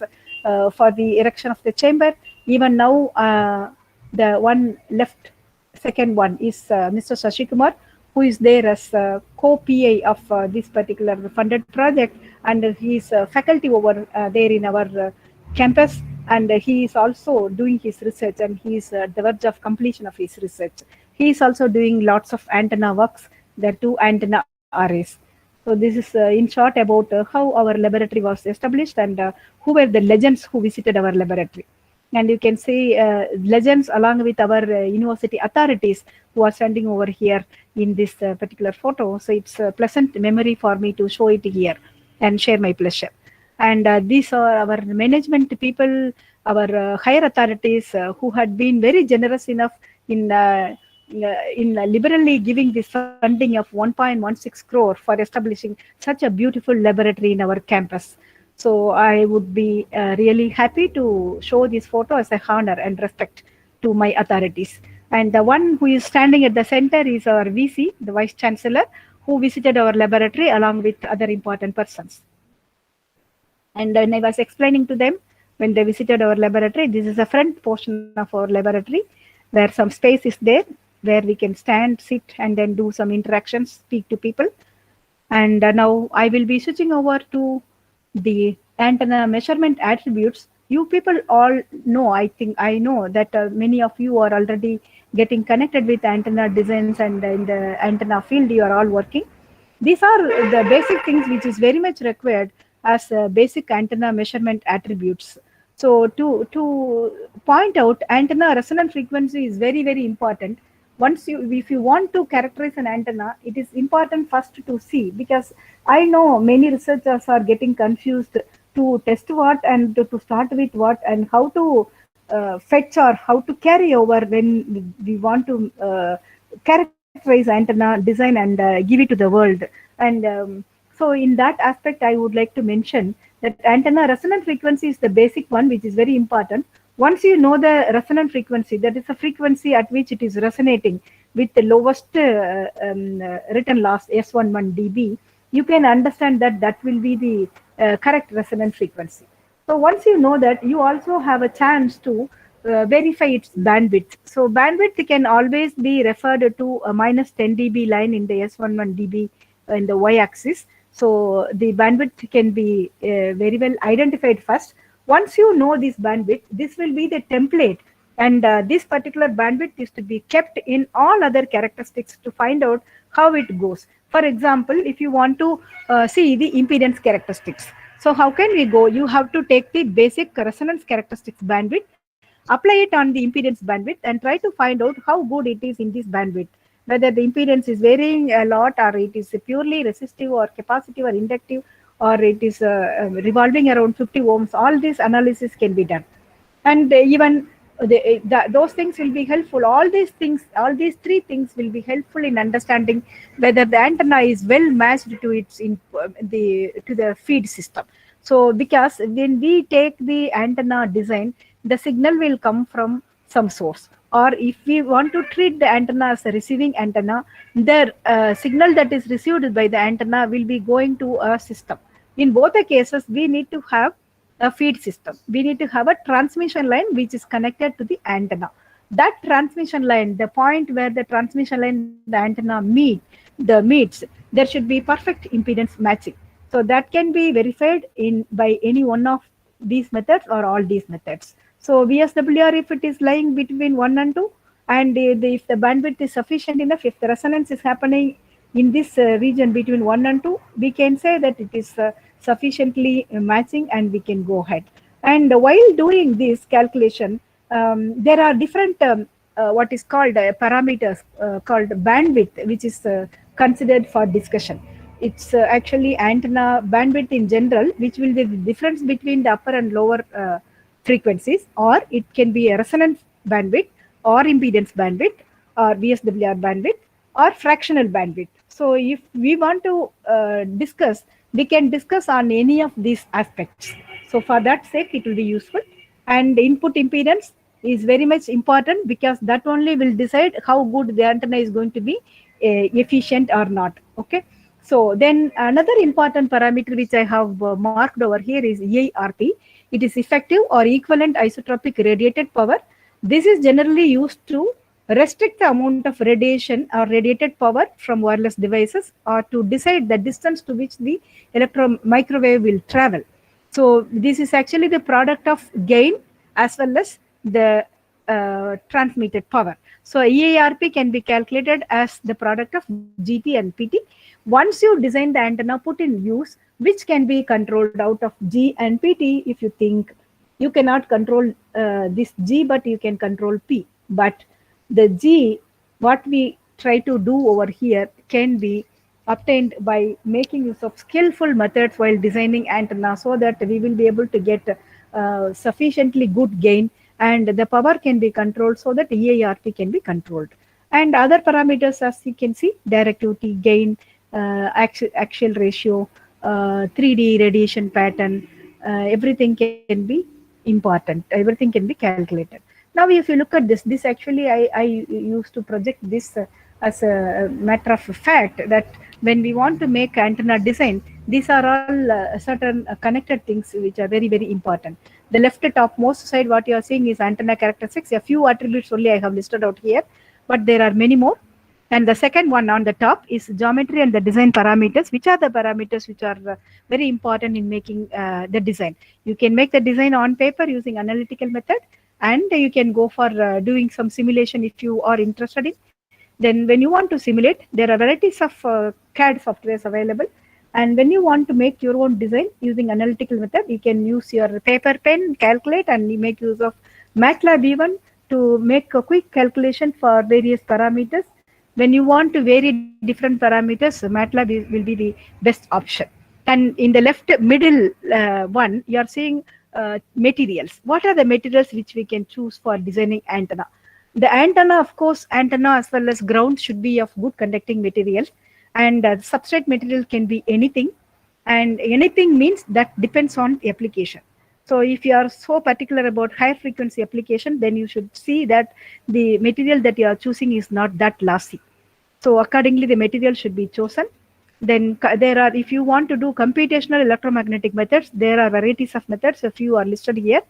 for the erection of the chamber. Even now, the one left, second one is Mr. Sashikumar, who is there as co-PA of this particular funded project, and he is faculty over there in our campus, and he is also doing his research, and he is at the verge of completion of his research. He is also doing lots of antenna works. There are 2 antenna arrays. So this is in short about how our laboratory was established and who were the legends who visited our laboratory. And you can see legends along with our university authorities who are standing over here in this particular photo. So it's a pleasant memory for me to show it here and share my pleasure. And these are our management people, our higher authorities who had been very generous enough in liberally giving this funding of 1.16 crore for establishing such a beautiful laboratory in our campus. So I would be really happy to show this photo as a honor and respect to my authorities. And the one who is standing at the center is our VC, the Vice Chancellor, who visited our laboratory along with other important persons. And when I was explaining to them, when they visited our laboratory, this is the front portion of our laboratory, where some space is there, where we can stand, sit, and then do some interactions, speak to people. And now I will be switching over to the antenna measurement attributes. You people all know, I know that many of you are already getting connected with antenna designs, and in the antenna field you are all working. These are the basic things which is very much required as basic antenna measurement attributes. So to point out, antenna resonant frequency is very, very important. If you want to characterize an antenna, it is important first to see, because I know many researchers are getting confused to test what and to start with what, and how to fetch or how to carry over when we want to characterize antenna design and give it to the world. And so in that aspect, I would like to mention that antenna resonant frequency is the basic one, which is very important. Once you know the resonant frequency, that is a frequency at which it is resonating with the lowest written loss, S11 dB, you can understand that that will be the correct resonant frequency. So once you know that, you also have a chance to verify its bandwidth. So bandwidth can always be referred to a minus 10 dB line in the S11 dB in the y-axis. So the bandwidth can be very well identified first. Once you know this bandwidth, this will be the template, and this particular bandwidth is to be kept in all other characteristics to find out how it goes. For example, if you want to see the impedance characteristics, so how can we go? You have to take the basic resonance characteristics bandwidth, apply it on the impedance bandwidth, and try to find out how good it is in this bandwidth, whether the impedance is varying a lot, or it is purely resistive or capacitive or inductive, or it is revolving around 50 ohms. All this analysis can be done, and even those things will be helpful. All these things, all these 3 things will be helpful in understanding whether the antenna is well matched to its to the feed system. So because when we take the antenna design, the signal will come from some source, or if we want to treat the antenna as a receiving antenna, the signal that is received by the antenna will be going to a system. In both the cases, we need to have a feed system. We need to have a transmission line which is connected to the antenna. That transmission line, the point where the transmission line, the antenna meets, there should be perfect impedance matching. So that can be verified in by any one of these methods or all these methods. So VSWR, if it is lying between 1 and 2, and if the bandwidth is sufficient enough, if the resonance is happening in this region between 1 and 2, we can say that it is sufficiently matching and we can go ahead. And while doing this calculation, there are different what is called parameters called bandwidth, which is considered for discussion. It's actually antenna bandwidth in general, which will be the difference between the upper and lower frequencies, or it can be a resonance bandwidth or impedance bandwidth or VSWR bandwidth or fractional bandwidth. So if we want to discuss, we can discuss on any of these aspects. So for that sake, it will be useful. And input impedance is very much important, because that only will decide how good the antenna is going to be efficient or not. Okay. So then another important parameter which I have marked over here is EIRP. It is effective or equivalent isotropic radiated power. This is generally used to restrict the amount of radiation or radiated power from wireless devices, or to decide the distance to which the microwave will travel. So this is actually the product of gain as well as the transmitted power. So EIRP can be calculated as the product of GT and PT. Once you design the antenna, put in use, which can be controlled out of G and PT. If you think you cannot control this G, but you can control P. But the G, what we try to do over here, can be obtained by making use of skillful methods while designing antenna, so that we will be able to get sufficiently good gain, and the power can be controlled so that EIRP can be controlled. And other parameters, as you can see, directivity, gain, axial ratio, 3D radiation pattern, everything can be important. Everything can be calculated. Now, if you look at this actually, I used to project this as a matter of fact, that when we want to make antenna design, these are all certain connected things which are very, very important. The left topmost side, what you are seeing is antenna characteristics. A few attributes only I have listed out here, but there are many more. And the second one on the top is geometry and the design parameters, which are the parameters which are very important in making the design. You can make the design on paper using analytical method, and you can go for doing some simulation if you are interested in. Then when you want to simulate, there are varieties of CAD softwares available. And when you want to make your own design using analytical method, you can use your paper pen, calculate, and you make use of MATLAB even to make a quick calculation for various parameters. When you want to vary different parameters, MATLAB will be the best option. And in the left middle one, you are seeing materials. What are the materials which we can choose for designing antenna? The antenna, of course, antenna as well as ground should be of good conducting material, and substrate material can be anything, and anything means that depends on application. So if you are so particular about higher frequency application, then you should see that the material that you are choosing is not that lossy. So accordingly, the material should be chosen. Then there are, if you want to do computational electromagnetic methods, there are varieties of methods. A few are listed here.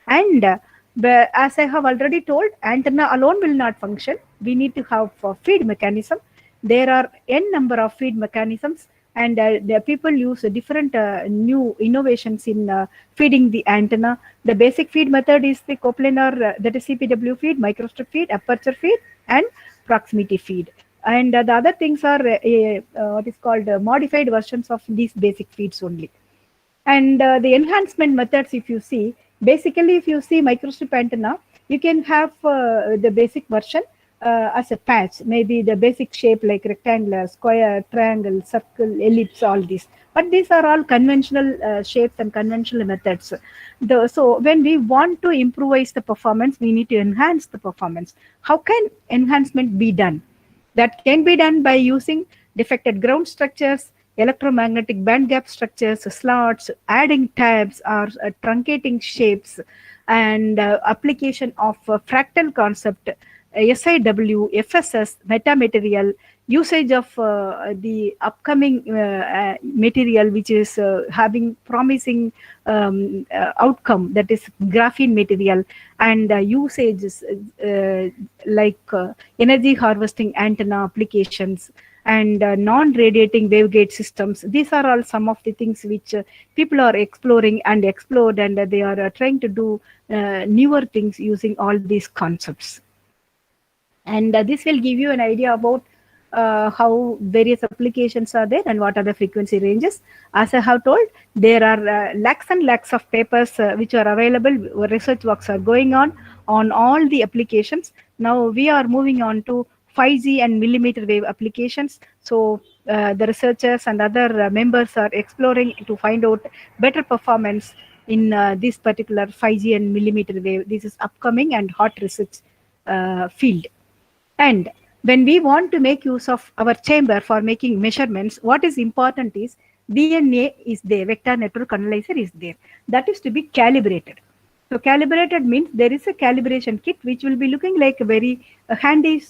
And as I have already told, antenna alone will not function. We need to have a feed mechanism. There are n number of feed mechanisms, and the people use different new innovations in feeding the antenna. The basic feed method is the coplanar, that is CPW feed, microstrip feed, aperture feed, and proximity feed. And the other things are what is called modified versions of these basic feeds only. And the enhancement methods, if you see, basically if you see microstrip antenna, you can have the basic version as a patch, maybe the basic shape like rectangular, square, triangle, circle, ellipse, all these. But these are all conventional shapes and conventional methods. So when we want to improvise the performance, we need to enhance the performance. How can enhancement be done? That can be done by using defected ground structures, electromagnetic band gap structures, slots, adding tabs, or truncating shapes, and application of fractal concept, SIW, FSS, metamaterial, usage of the upcoming material which is having promising outcome, that is graphene material, and usages like energy harvesting antenna applications and non-radiating waveguide systems. These are all some of the things which people are exploring and explored, and they are trying to do newer things using all these concepts. And this will give you an idea about how various applications are there and what are the frequency ranges. As I have told, there are lakhs and lakhs of papers which are available. Research works are going on all the applications. Now we are moving on to 5G and millimeter wave applications. So the researchers and other members are exploring to find out better performance in this particular 5G and millimeter wave. This is upcoming and hot research field. And when we want to make use of our chamber for making measurements, what is important is VNA is there, vector network analyzer is there. That is to be calibrated. So calibrated means there is a calibration kit which will be looking like a very handy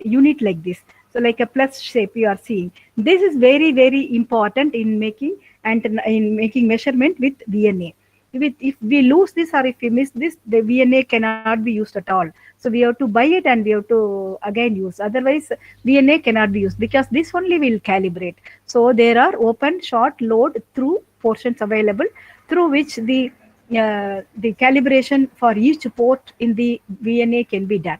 unit like this. So like a plus shape you are seeing. This is very, very important in making measurement with VNA. If we lose this or if we miss this, the VNA cannot be used at all. So we have to buy it and we have to again use. Otherwise, VNA cannot be used because this only will calibrate. So there are open, short, load, through portions available through which the calibration for each port in the VNA can be done.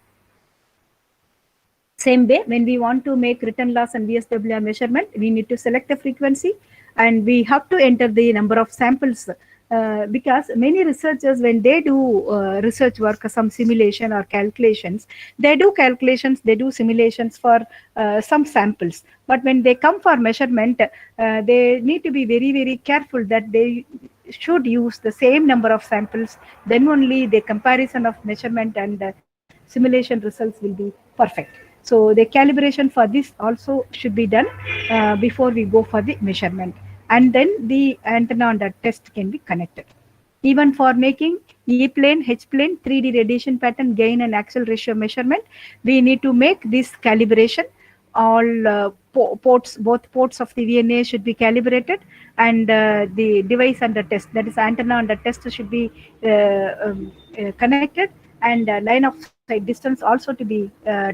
Same way, when we want to make return loss and VSWR measurement, we need to select the frequency and we have to enter the number of samples. Because many researchers, when they do research work, some simulation or calculations, they do simulations for some samples. But when they come for measurement, they need to be very, very careful that they should use the same number of samples. Then only the comparison of measurement and simulation results will be perfect. So the calibration for this also should be done before we go for the measurement. And then the antenna and the test can be connected. Even for making E-plane, H-plane, 3D radiation pattern, gain and axial ratio measurement, we need to make this calibration. All ports, both ports of the VNA should be calibrated, and the device and the test, that is antenna and the test, should be connected, and line of sight distance also to be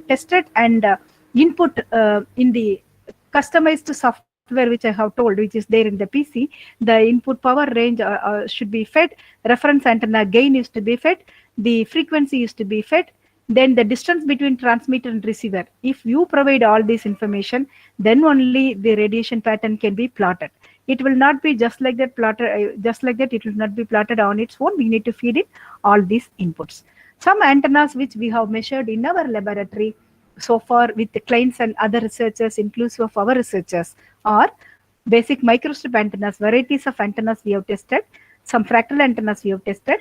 tested, and input in the customized software which I have told, which is there in the PC, the input power range should be fed, reference antenna gain is to be fed, the frequency is to be fed, then the distance between transmitter and receiver. If you provide all this information, then only the radiation pattern can be plotted. It will not be just like that plotted, it will not be plotted on its own. We need to feed in all these inputs. Some antennas which we have measured in our laboratory so far with the clients and other researchers, inclusive of our researchers, are basic microstrip antennas. Varieties of antennas we have tested. Some fractal antennas we have tested.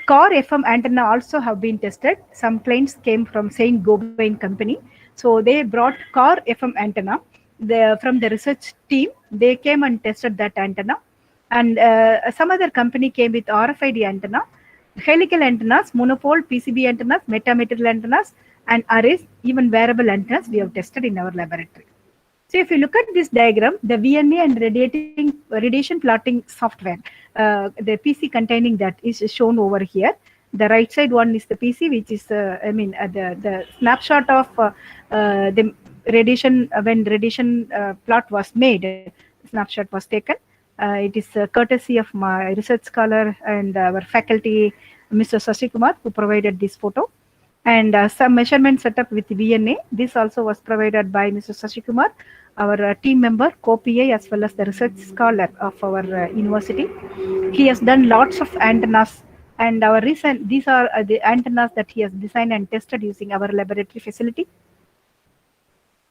Core FM antenna also have been tested. Some clients came from Saint Gobain company. So they brought core FM antenna. From the research team, they came and tested that antenna. And some other company came with RFID antenna, helical antennas, monopole, PCB antennas, metamaterial antennas, and arrays, even wearable antennas we have tested in our laboratory. So if you look at this diagram, the VNA and radiation plotting software, the PC containing that is shown over here. The right side one is the PC, which is the snapshot of the radiation when radiation plot was made. Snapshot was taken. It is courtesy of my research scholar and our faculty, Mr. Sashi Kumar, who provided this photo. And some measurement setup with VNA. This also was provided by Mr. Sashi Kumar, our team member, co-PI, as well as the research scholar of our university. He has done lots of antennas, and these are the antennas that he has designed and tested using our laboratory facility.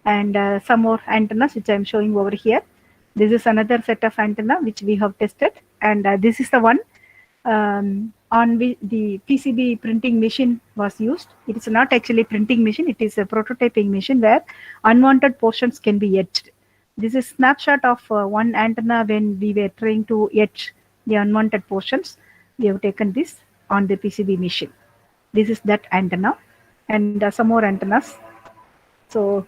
And some more antennas which I am showing over here. This is another set of antenna which we have tested, and this is the one on which the PCB printing machine was used. It is not actually printing machine, it is a prototyping machine where unwanted portions can be etched. This is snapshot of one antenna when we were trying to etch the unwanted portions. We have taken this on the PCB machine. This is that antenna, and some more antennas. So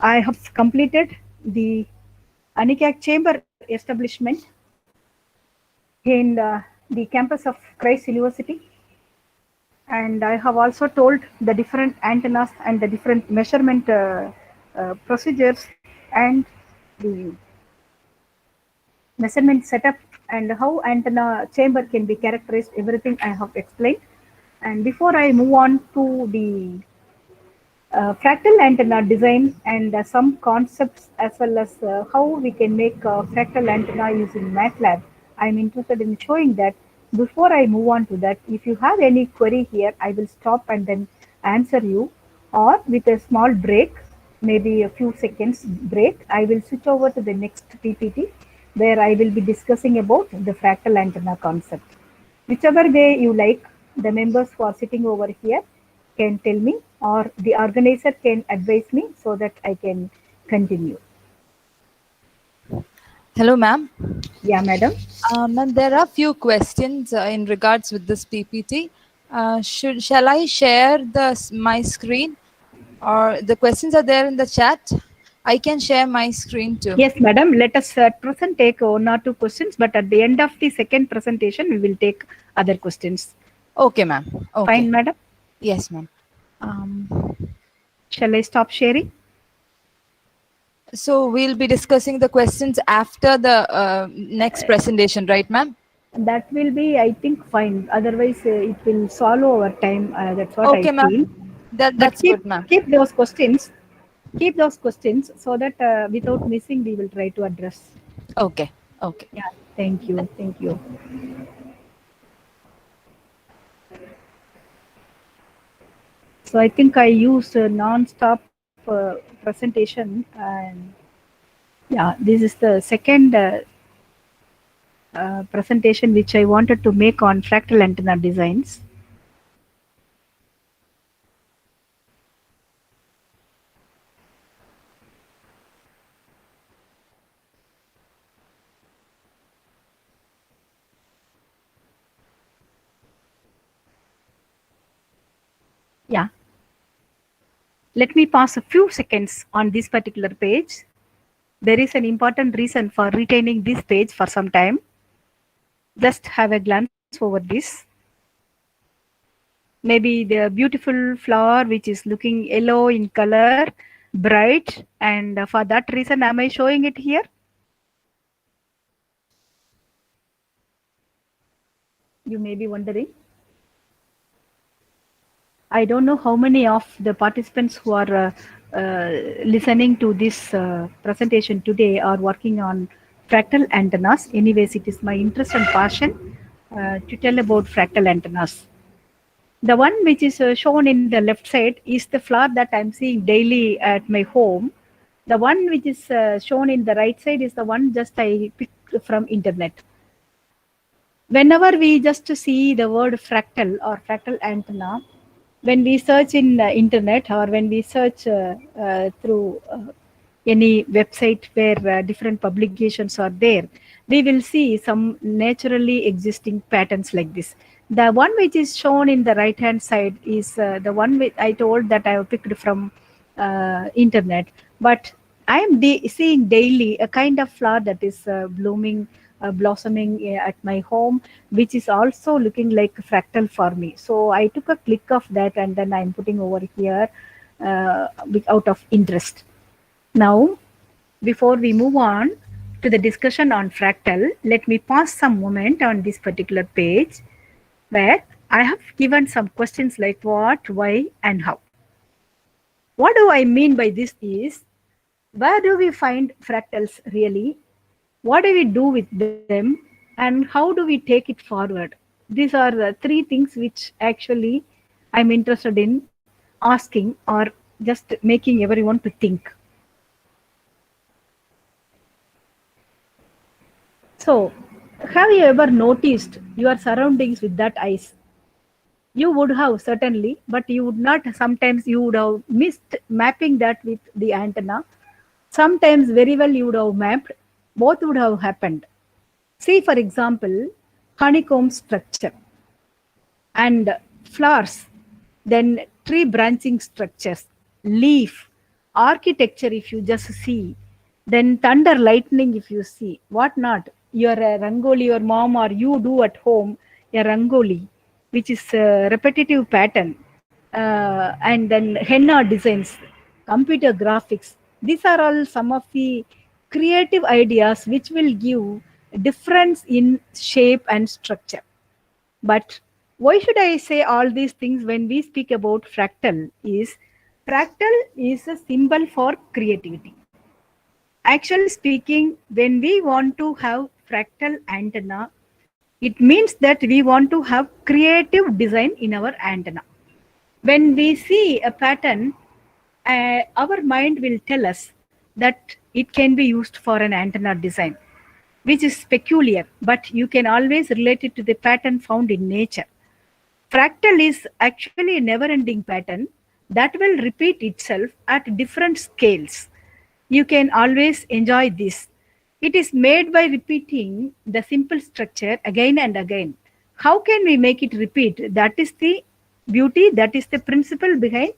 I have completed the Anikak Chamber establishment in the campus of Christ University, and I have also told the different antennas and the different measurement procedures and the measurement setup and how antenna chamber can be characterized. Everything I have explained. And before I move on to the fractal antenna design and some concepts as well as how we can make fractal antenna using MATLAB. I'm interested in showing that. Before I move on to that, if you have any query here, I will stop and then answer you, or with a small break, maybe a few seconds break, I will switch over to the next PPT where I will be discussing about the fractal antenna concept. Whichever way you like, the members who are sitting over here can tell me, or the organizer can advise me so that I can continue. Hello, ma'am. Yeah, madam. Ma'am, there are few questions in regards with this PPT. Shall I share my screen, or the questions are there in the chat? I can share my screen too. Yes, madam. Let us at present take one or two questions, but at the end of the second presentation, we will take other questions. Okay, ma'am. Okay. Fine, madam. Yes, ma'am. Shall I stop sharing? So we'll be discussing the questions after the next presentation, right, ma'am? That will be, I think, fine. Otherwise, it will swallow our time. That's what Okay, I ma'am. feel. That's But good, ma'am. keep those questions. Keep those questions so that without missing, we will try to address. Okay. Okay. Yeah. Thank you. Thank you. So I think I used a non-stop presentation, and yeah, this is the second presentation which I wanted to make on fractal antenna designs. Yeah. Let me pause a few seconds on this particular page. There is an important reason for retaining this page for some time. Just have a glance over this. Maybe the beautiful flower which is looking yellow in color, bright, and for that reason am I showing it here? You may be wondering. I don't know how many of the participants who are listening to this presentation today are working on fractal antennas. Anyways, it is my interest and passion to tell about fractal antennas. The one which is shown in the left side is the flower that I'm seeing daily at my home. The one which is shown in the right side is the one just I picked from internet. Whenever we just see the word fractal or fractal antenna, when we search in internet or when we search through any website where different publications are there, we will see some naturally existing patterns like this. The one which is shown in the right hand side is the one which I told that I have picked from internet, but I am seeing daily a kind of flower that is blooming, blossoming at my home, which is also looking like fractal for me. So I took a click of that and then I'm putting over here out of interest. Now, before we move on to the discussion on fractal, let me pause some moment on this particular page where I have given some questions like what, why, and how. What do I mean by this is, where do we find fractals really? What do we do with them? And how do we take it forward? These are the three things which actually I'm interested in asking or just making everyone to think. So, have you ever noticed your surroundings with that eyes? You would have certainly, but you would not. Sometimes you would have missed mapping that with the antenna. Sometimes very well you would have mapped. Both would have happened. See, for example, honeycomb structure and flowers, then tree branching structures, leaf, architecture if you just see, then thunder, lightning if you see, what not. Your rangoli, your mom or you do at home, a rangoli, which is a repetitive pattern, and then henna designs, computer graphics. These are all some of the creative ideas which will give difference in shape and structure. But why should I say all these things when we speak about fractal? Fractal is a symbol for creativity. Actually speaking, when we want to have fractal antenna, it means that we want to have creative design in our antenna. When we see a pattern, our mind will tell us that it can be used for an antenna design, which is peculiar, but you can always relate it to the pattern found in nature. Fractal is actually a never-ending pattern that will repeat itself at different scales. You can always enjoy this. It is made by repeating the simple structure again and again. How can we make it repeat? That is the beauty, that is the principle behind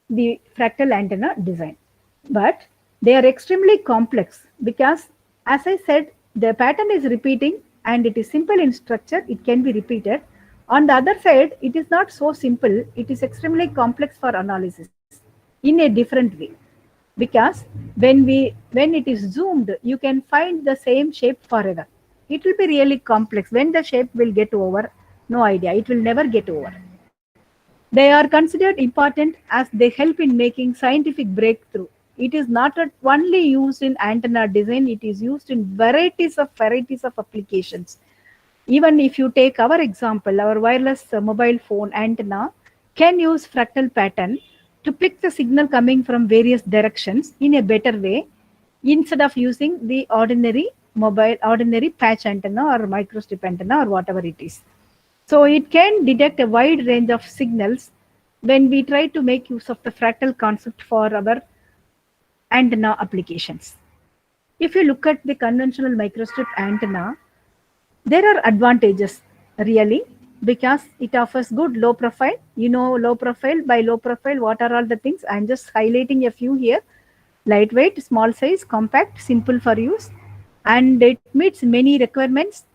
the fractal antenna design. But they are extremely complex because, as I said, the pattern is repeating and it is simple in structure, it can be repeated. On the other side, it is not so simple, it is extremely complex for analysis in a different way. Because when it is zoomed, you can find the same shape forever. It will be really complex. When the shape will get over, no idea, it will never get over. They are considered important as they help in making scientific breakthrough. It is not only used in antenna design, it is used in varieties of applications. Even if you take our example, our wireless mobile phone antenna can use fractal pattern to pick the signal coming from various directions in a better way instead of using the ordinary patch antenna or microstrip antenna or whatever it is. So it can detect a wide range of signals when we try to make use of the fractal concept for our antenna applications. If you look at the conventional microstrip antenna, there are advantages really because it offers good low profile. You know, low profile, by low profile, what are all the things? I'm just highlighting a few here. Lightweight, small size, compact, simple for use, and it meets many requirements,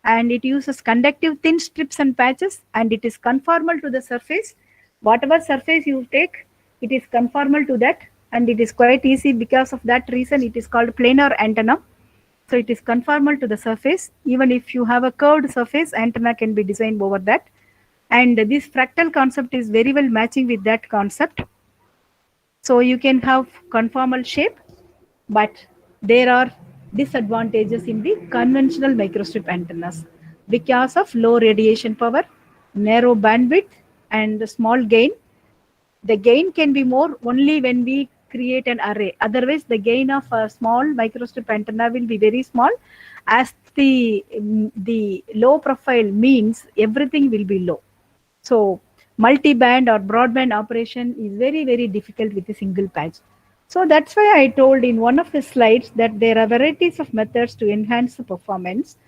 and it uses conductive thin strips and patches, and it is conformal to the surface. Whatever surface you take, it is conformal to that, and it is quite easy. Because of that reason, it is called planar antenna. So it is conformal to the surface. Even if you have a curved surface, antenna can be designed over that. And this fractal concept is very well matching with that concept. So you can have conformal shape, but there are disadvantages in the conventional microstrip antennas because of low radiation power, narrow bandwidth, and small gain. The gain can be more only when we create an array. Otherwise, the gain of a small microstrip antenna will be very small, as the low profile means everything will be low. So multi-band or broadband operation is very, very difficult with a single patch. So that's why I told in one of the slides that there are varieties of methods to enhance the performance.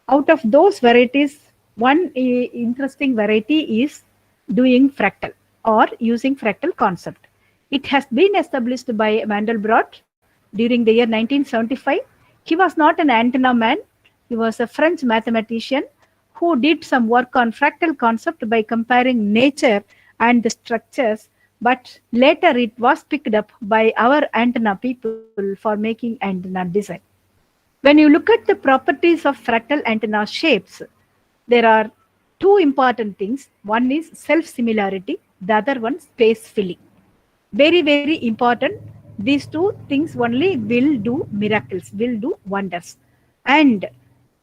Out of those varieties, one interesting variety is doing fractal or using fractal concept. It has been established by Mandelbrot during the year 1975. He was not an antenna man. He was a French mathematician who did some work on fractal concept by comparing nature and the structures, but later it was picked up by our antenna people for making antenna design. When you look at the properties of fractal antenna shapes, there are two important things. One is self-similarity, the other one space filling. Very, very important. These two things only will do miracles, will do wonders. And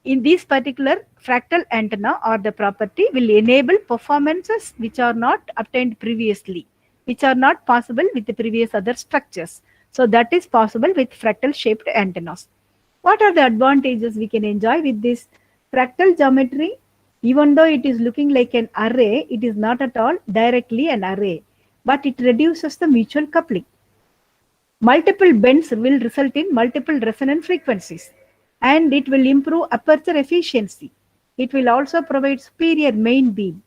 in this particular fractal antenna or the property will enable performances which are not obtained previously, which are not possible with the previous other structures. So that is possible with fractal shaped antennas. What are the advantages we can enjoy with this fractal geometry? Even though it is looking like an array, it is not at all directly an array, but it reduces the mutual coupling. Multiple bends will result in multiple resonant frequencies, and it will improve aperture efficiency. It will also provide superior main beam.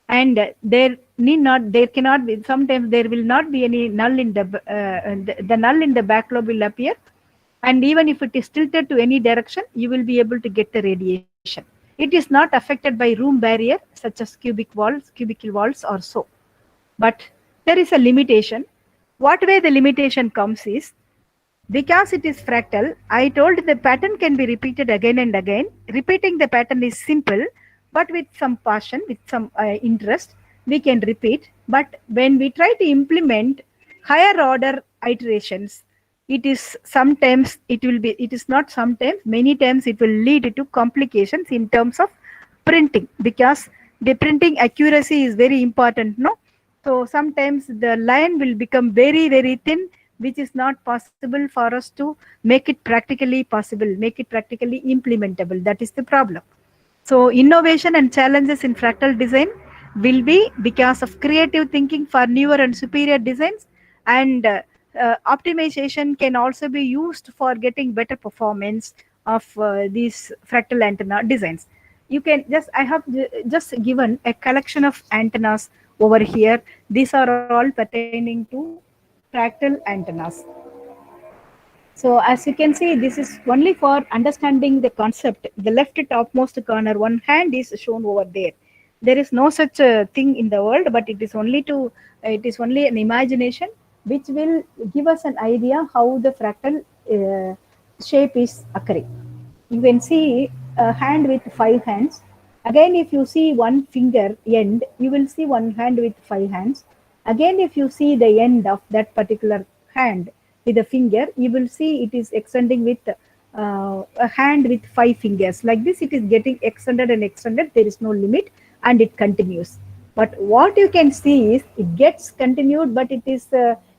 and there cannot be, sometimes there will not be any null in the null in the back lobe will appear, and even if it is tilted to any direction, you will be able to get the radiation. It is not affected by room barrier such as cubicle walls or so. But there is a limitation. What way the limitation comes is, because it is fractal, I told the pattern can be repeated again and again. Repeating the pattern is simple, but with some passion, with some interest, we can repeat. But when we try to implement higher order iterations, it is not sometimes, many times it will lead to complications in terms of printing, because the printing accuracy is very important, no? So sometimes the line will become very, very thin, which is not possible for us to make it practically possible, make it practically implementable. That is the problem. So innovation and challenges in fractal design will be because of creative thinking for newer and superior designs, and optimization can also be used for getting better performance of these fractal antenna designs. You can just, I have just given a collection of antennas over here. These are all pertaining to fractal antennas. So as you can see, this is only for understanding the concept. The left topmost corner, one hand is shown over there. There is no such thing in the world, but it is only an imagination which will give us an idea how the fractal shape is occurring. You can see a hand with 5 hands. Again, if you see one finger end, you will see one hand with 5 hands. Again, if you see the end of that particular hand with a finger, you will see it is extending with a hand with 5 fingers. Like this, it is getting extended and extended. There is no limit, and it continues. But what you can see is it gets continued, but it is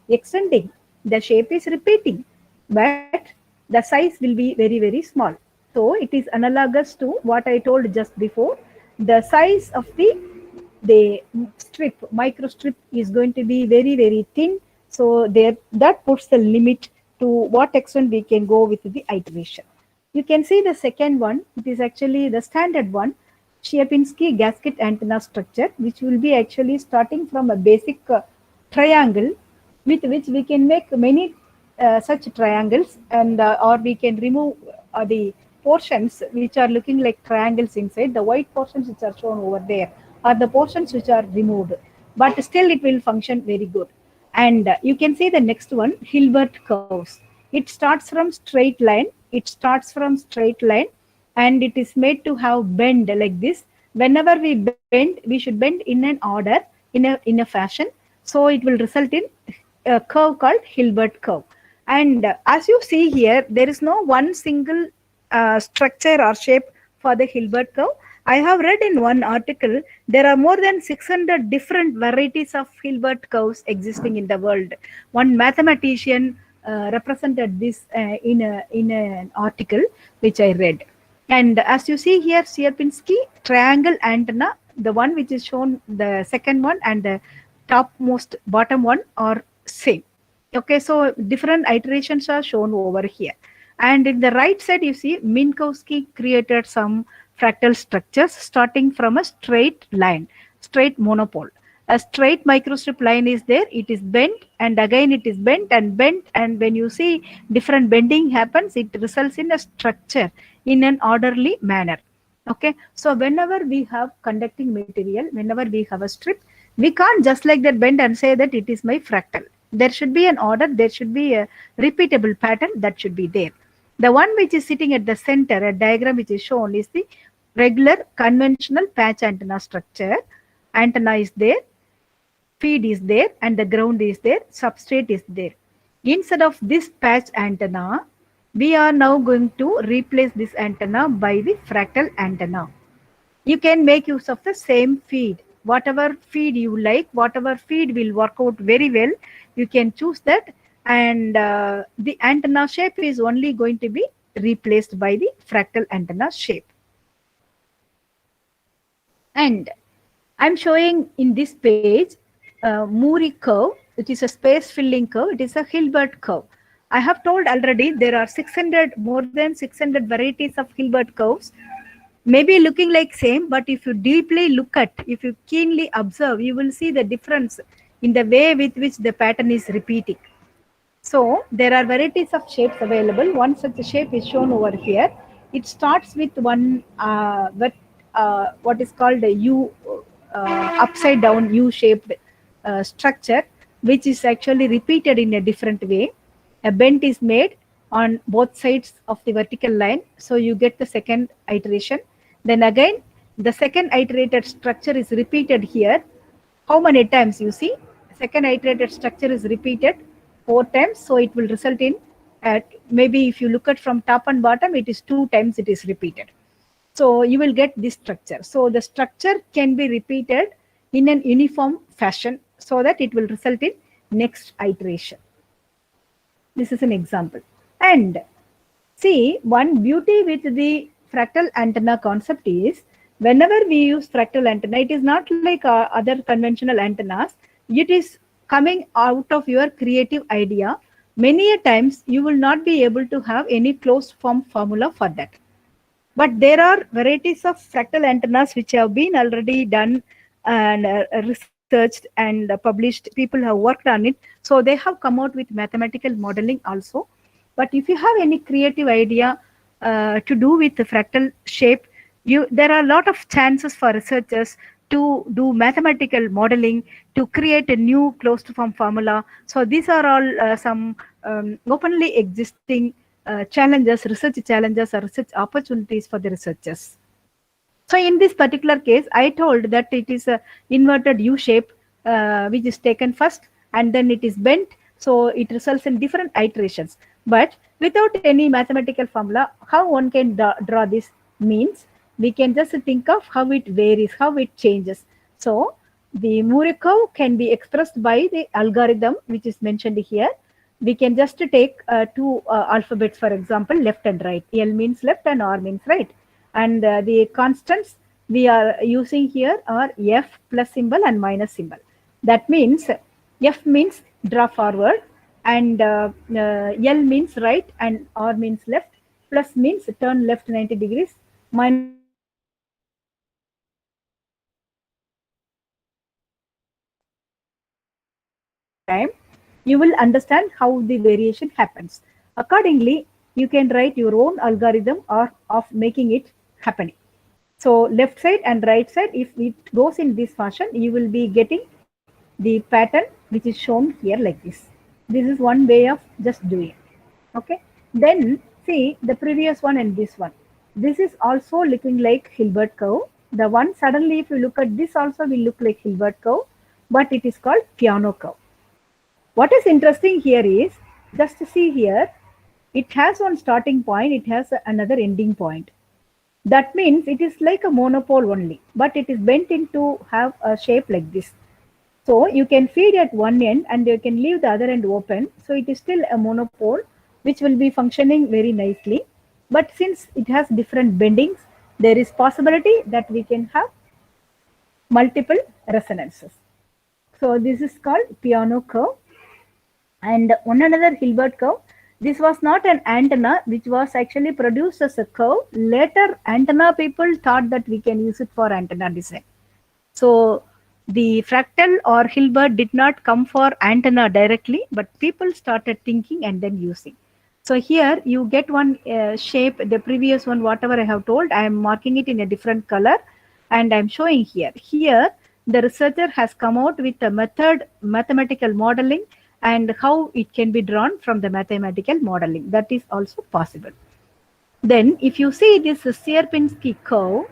extending. The shape is repeating, but the size will be very, very small. So it is analogous to what I told just before. The size of the strip, micro strip, is going to be very, very thin. So there, that puts the limit to what extent we can go with the iteration. You can see the second one. It is actually the standard one, Sierpinski gasket antenna structure, which will be actually starting from a basic triangle, with which we can make many such triangles, and or we can remove the portions which are looking like triangles inside. The white portions which are shown over there are the portions which are removed, but still it will function very good. And you can see the next one, Hilbert curves. It starts from straight line. And it is made to have bend like this. Whenever we bend, we should bend in an order, in a fashion. So it will result in a curve called Hilbert curve. And as you see here, there is no one single structure or shape for the Hilbert curve. I have read in one article there are more than 600 different varieties of Hilbert curves existing in the world. One mathematician represented this in an article which I read. And as you see here, Sierpinski triangle antenna, the one which is shown, the second one and the topmost bottom one are same. Okay, so different iterations are shown over here. And in the right side, you see Minkowski created some fractal structures starting from a straight line, straight monopole. A straight microstrip line is there, it is bent, and again it is bent, and when you see different bending happens, it results in a structure in an orderly manner. Okay, so whenever we have conducting material, whenever we have a strip, we can't just like that bend and say that it is my fractal. There should be an order, there should be a repeatable pattern that should be there. The one which is sitting at the center, a diagram which is shown, is the regular conventional patch antenna structure. Antenna is there, feed is there, and the ground is there, substrate is there. Instead of this patch antenna, we are now going to replace this antenna by the fractal antenna. You can make use of the same feed. Whatever feed you like, whatever feed will work out very well, you can choose that, and the antenna shape is only going to be replaced by the fractal antenna shape. And I'm showing in this page Muri curve, which is a space filling curve. It is a Hilbert curve. I have told already there are more than 600 varieties of Hilbert curves. maybe looking like same, but if you deeply look at, if you keenly observe, you will see the difference in the way with which the pattern is repeating. So there are varieties of shapes available. One such shape is shown over here. It starts with one what is called a U, upside down U-shaped structure, which is actually repeated in a different way. A bend is made on both sides of the vertical line, so you get the second iteration. Then again, the second iterated structure is repeated here. How many times you see? Second iterated structure is repeated 4 times, so it will result in maybe if you look at from top and bottom, it is 2 times it is repeated. So you will get this structure. So the structure can be repeated in an uniform fashion so that it will result in next iteration. This is an example. And see, one beauty with the fractal antenna concept is whenever we use fractal antenna, it is not like other conventional antennas. It is coming out of your creative idea. Many a times you will not be able to have any closed form formula for that. But there are varieties of fractal antennas which have been already done and researched and published. People have worked on it. So they have come out with mathematical modeling also. But if you have any creative idea to do with the fractal shape, there are a lot of chances for researchers to do mathematical modeling to create a new closed form formula. So these are all some openly existing challenges, research challenges or research opportunities for the researchers. So in this particular case, I told that it is a inverted U shape which is taken first and then it is bent. So it results in different iterations. But without any mathematical formula, how one can draw this means we can just think of how it varies, how it changes. So the Moore curve can be expressed by the algorithm which is mentioned here. We can just take two alphabets, for example, left and right. L means left and R means right. And the constants we are using here are F plus symbol and minus symbol. That means F means draw forward and L means right and R means left, plus means turn left 90 degrees, minus means turn right 90 degrees. So if you use this diagram, you will understand how the variation happens. Accordingly, you can write your own algorithm or of making it happening. So left side and right side, if it goes in this fashion, you will be getting the pattern which is shown here like this. This is one way of just doing it. Okay. Then see the previous one and this one. This is also looking like Hilbert curve. The one suddenly, if you look at this also will look like Hilbert curve, but it is called piano curve. What is interesting here is, just see here, it has one starting point, it has another ending point. That means it is like a monopole only, but it is bent into have a shape like this. So you can feed at one end and you can leave the other end open. So it is still a monopole, which will be functioning very nicely. But since it has different bendings, there is possibility that we can have multiple resonances. So this is called piano curve. And one another Hilbert curve. This was not an antenna which was actually produced as a curve. Later, antenna people thought that we can use it for antenna design. So the fractal or Hilbert did not come for antenna directly, but people started thinking and then using. So here you get one shape, the previous one, whatever I have told, I am marking it in a different color and I am showing here. Here, the researcher has come out with a method, mathematical modeling, and how it can be drawn from the mathematical modeling. That is also possible. Then if you see this Sierpinski curve,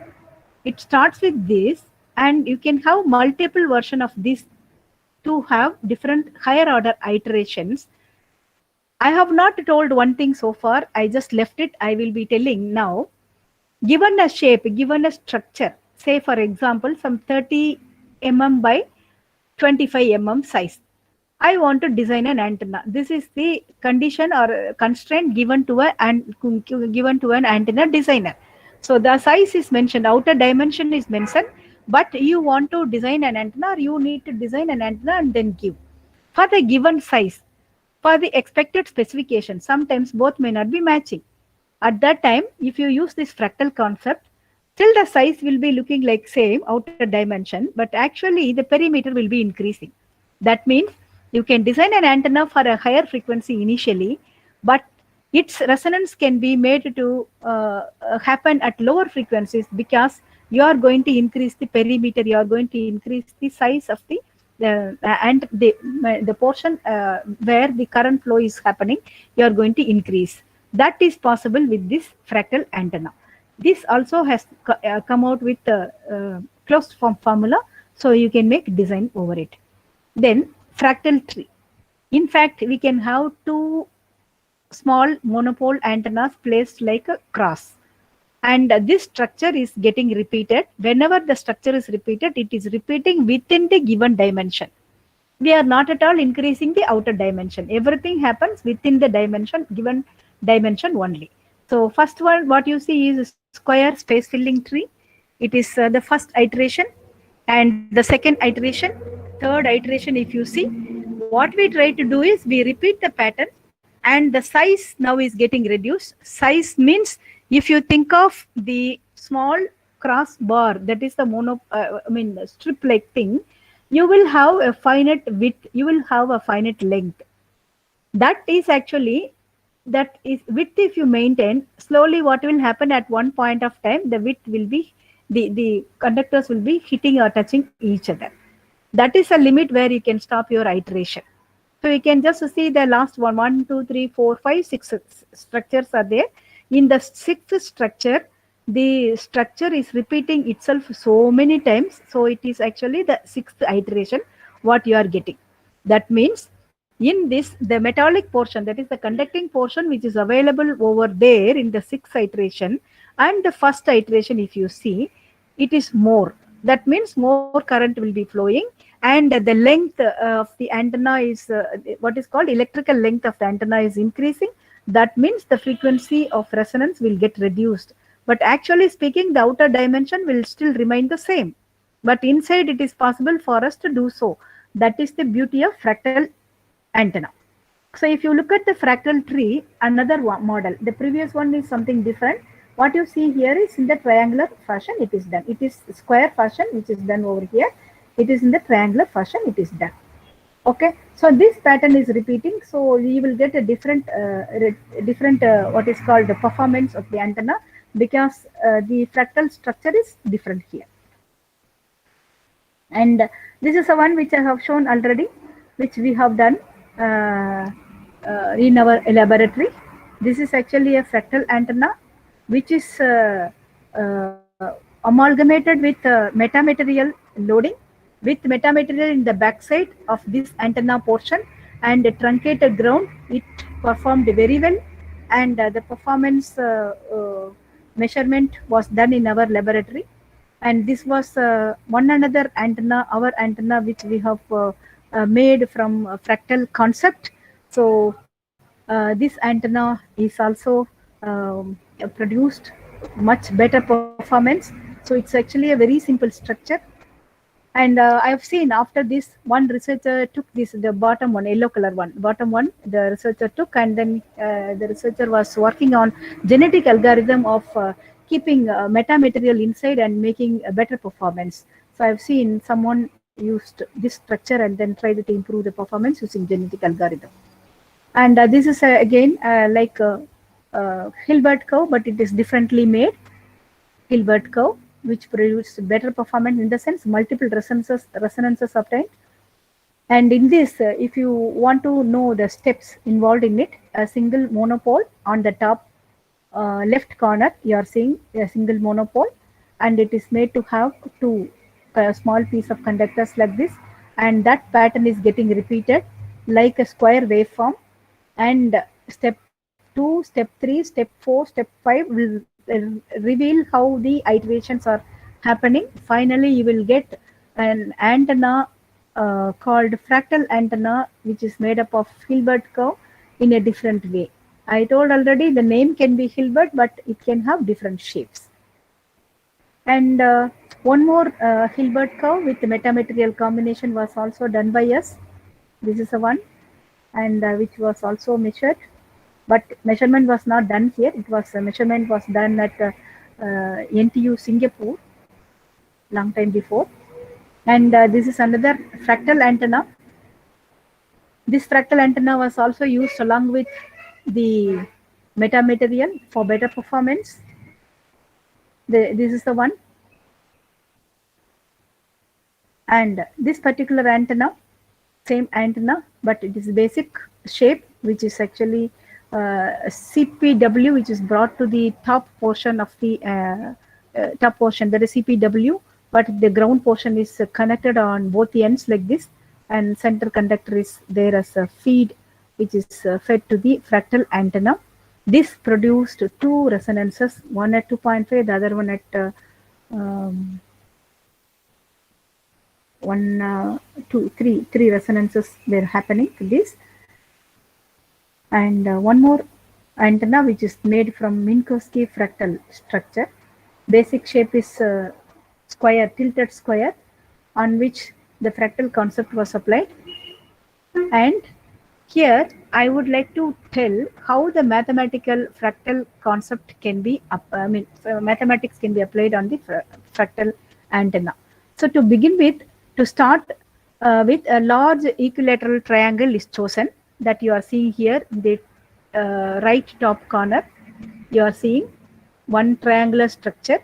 it starts with this and you can have multiple version of this to have different higher order iterations. I have not told one thing so far. I just left it. I will be telling now. Given a shape, given a structure, say for example, some 30 mm by 25 mm size. I want to design an antenna. This is the condition or constraint given to an antenna designer. So the size is mentioned, outer dimension is mentioned, but you want to design an antenna or you need to design an antenna and then give. For the given size, for the expected specification, sometimes both may not be matching. At that time, if you use this fractal concept, Still the size will be looking like same outer dimension, but actually the perimeter will be increasing. That means you can design an antenna for a higher frequency initially, but its resonance can be made to happen at lower frequencies because you are going to increase the perimeter, you are going to increase the size of the portion where the current flow is happening, you are going to increase. That is possible with this fractal antenna. This also has come out with closed form formula, so you can make design over it. Then fractal tree. In fact, we can have two small monopole antennas placed like a cross. And this structure is getting repeated. Whenever the structure is repeated, it is repeating within the given dimension. We are not at all increasing the outer dimension. Everything happens within the dimension, given dimension only. So first one, what you see is square space filling tree. It is the first iteration, and the second iteration, third iteration. If you see, what we try to do is we repeat the pattern, and the size now is getting reduced. Size means if you think of the small cross bar, that is the strip like thing, you will have a finite width, you will have a finite length. That is actually, that is width. If you maintain slowly, what will happen at one point of time, the width will be, the conductors will be hitting or touching each other. That is a limit where you can stop your iteration. So you can just see the last one, 1, 2, 3, 4, 5, 6 structures are there. In the sixth structure, the structure is repeating itself so many times. So it is actually the sixth iteration what you are getting. That means in this, the metallic portion, that is the conducting portion, which is available over there in the sixth iteration and the first iteration, if you see, it is more. That means more current will be flowing, and the length of the antenna is what is called electrical length of the antenna is increasing. That means the frequency of resonance will get reduced. But actually speaking, the outer dimension will still remain the same. But inside it is possible for us to do so. That is the beauty of fractal antenna. So if you look at the fractal tree, another model, the previous one is something different. What you see here is in the triangular fashion it is done. It is square fashion which is done over here. It is in the triangular fashion it is done. Okay, so this pattern is repeating, so you will get a different what is called the performance of the antenna, because the fractal structure is different here. And this is the one which I have shown already, which we have done in our laboratory. This is actually a fractal antenna which is amalgamated with metamaterial loading, with metamaterial in the backside of this antenna portion and a truncated ground. It performed very well, and the performance measurement was done in our laboratory. And this was one another antenna, our antenna, which we have made from fractal concept. So this antenna is also produced much better performance. So it's actually a very simple structure. And I have seen after this, one researcher took this, the bottom one, yellow color one, bottom one, the researcher took, and then the researcher was working on genetic algorithm of keeping metamaterial inside and making a better performance. So I've seen someone used this structure and then tried to improve the performance using genetic algorithm. And this is again like Hilbert curve, but it is differently made. Hilbert curve, which produced better performance, in the sense multiple resonances obtained. And in this, if you want to know the steps involved in it, a single monopole on the top left corner, you are seeing a single monopole, and it is made to have two small piece of conductors like this, and that pattern is getting repeated like a square waveform. And step 2, step 3, step 4, step 5 will reveal how the iterations are happening. Finally, you will get an antenna called fractal antenna, which is made up of Hilbert curve in a different way. I told already the name can be Hilbert, but it can have different shapes. And one more Hilbert curve with metamaterial combination was also done by us. This is the one, and which was also measured, but measurement was not done here. It was measurement was done at NTU Singapore, long time before. And this is another fractal antenna. This fractal antenna was also used along with the metamaterial for better performance. This is the one. And this particular antenna, same antenna, but it is basic shape, which is actually CPW, which is brought to the top portion of the top portion, that is CPW, but the ground portion is connected on both the ends like this, and center conductor is there as a feed, which is fed to the fractal antenna. This produced two resonances, one at 2.5, the other one at three resonances were happening to this. And one more antenna, which is made from Minkowski fractal structure. Basic shape is square, tilted square, on which the fractal concept was applied. And here I would like to tell how the mathematical fractal concept can be, mathematics can be applied on the fractal antenna. So to begin with, to start with, a large equilateral triangle is chosen that you are seeing here in the right top corner. You are seeing one triangular structure,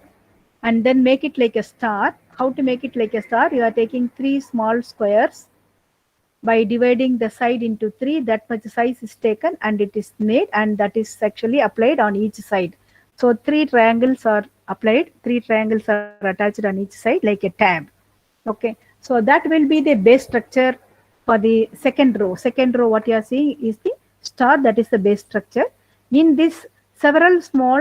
and then make it like a star. How to make it like a star? You are taking three small squares. By dividing the side into three, that much size is taken and it is made, and that is actually applied on each side. So three triangles are applied, three triangles are attached on each side like a tab. Okay, so that will be the base structure for the second row. Second row, what you are seeing is the star, that is the base structure. In this, several small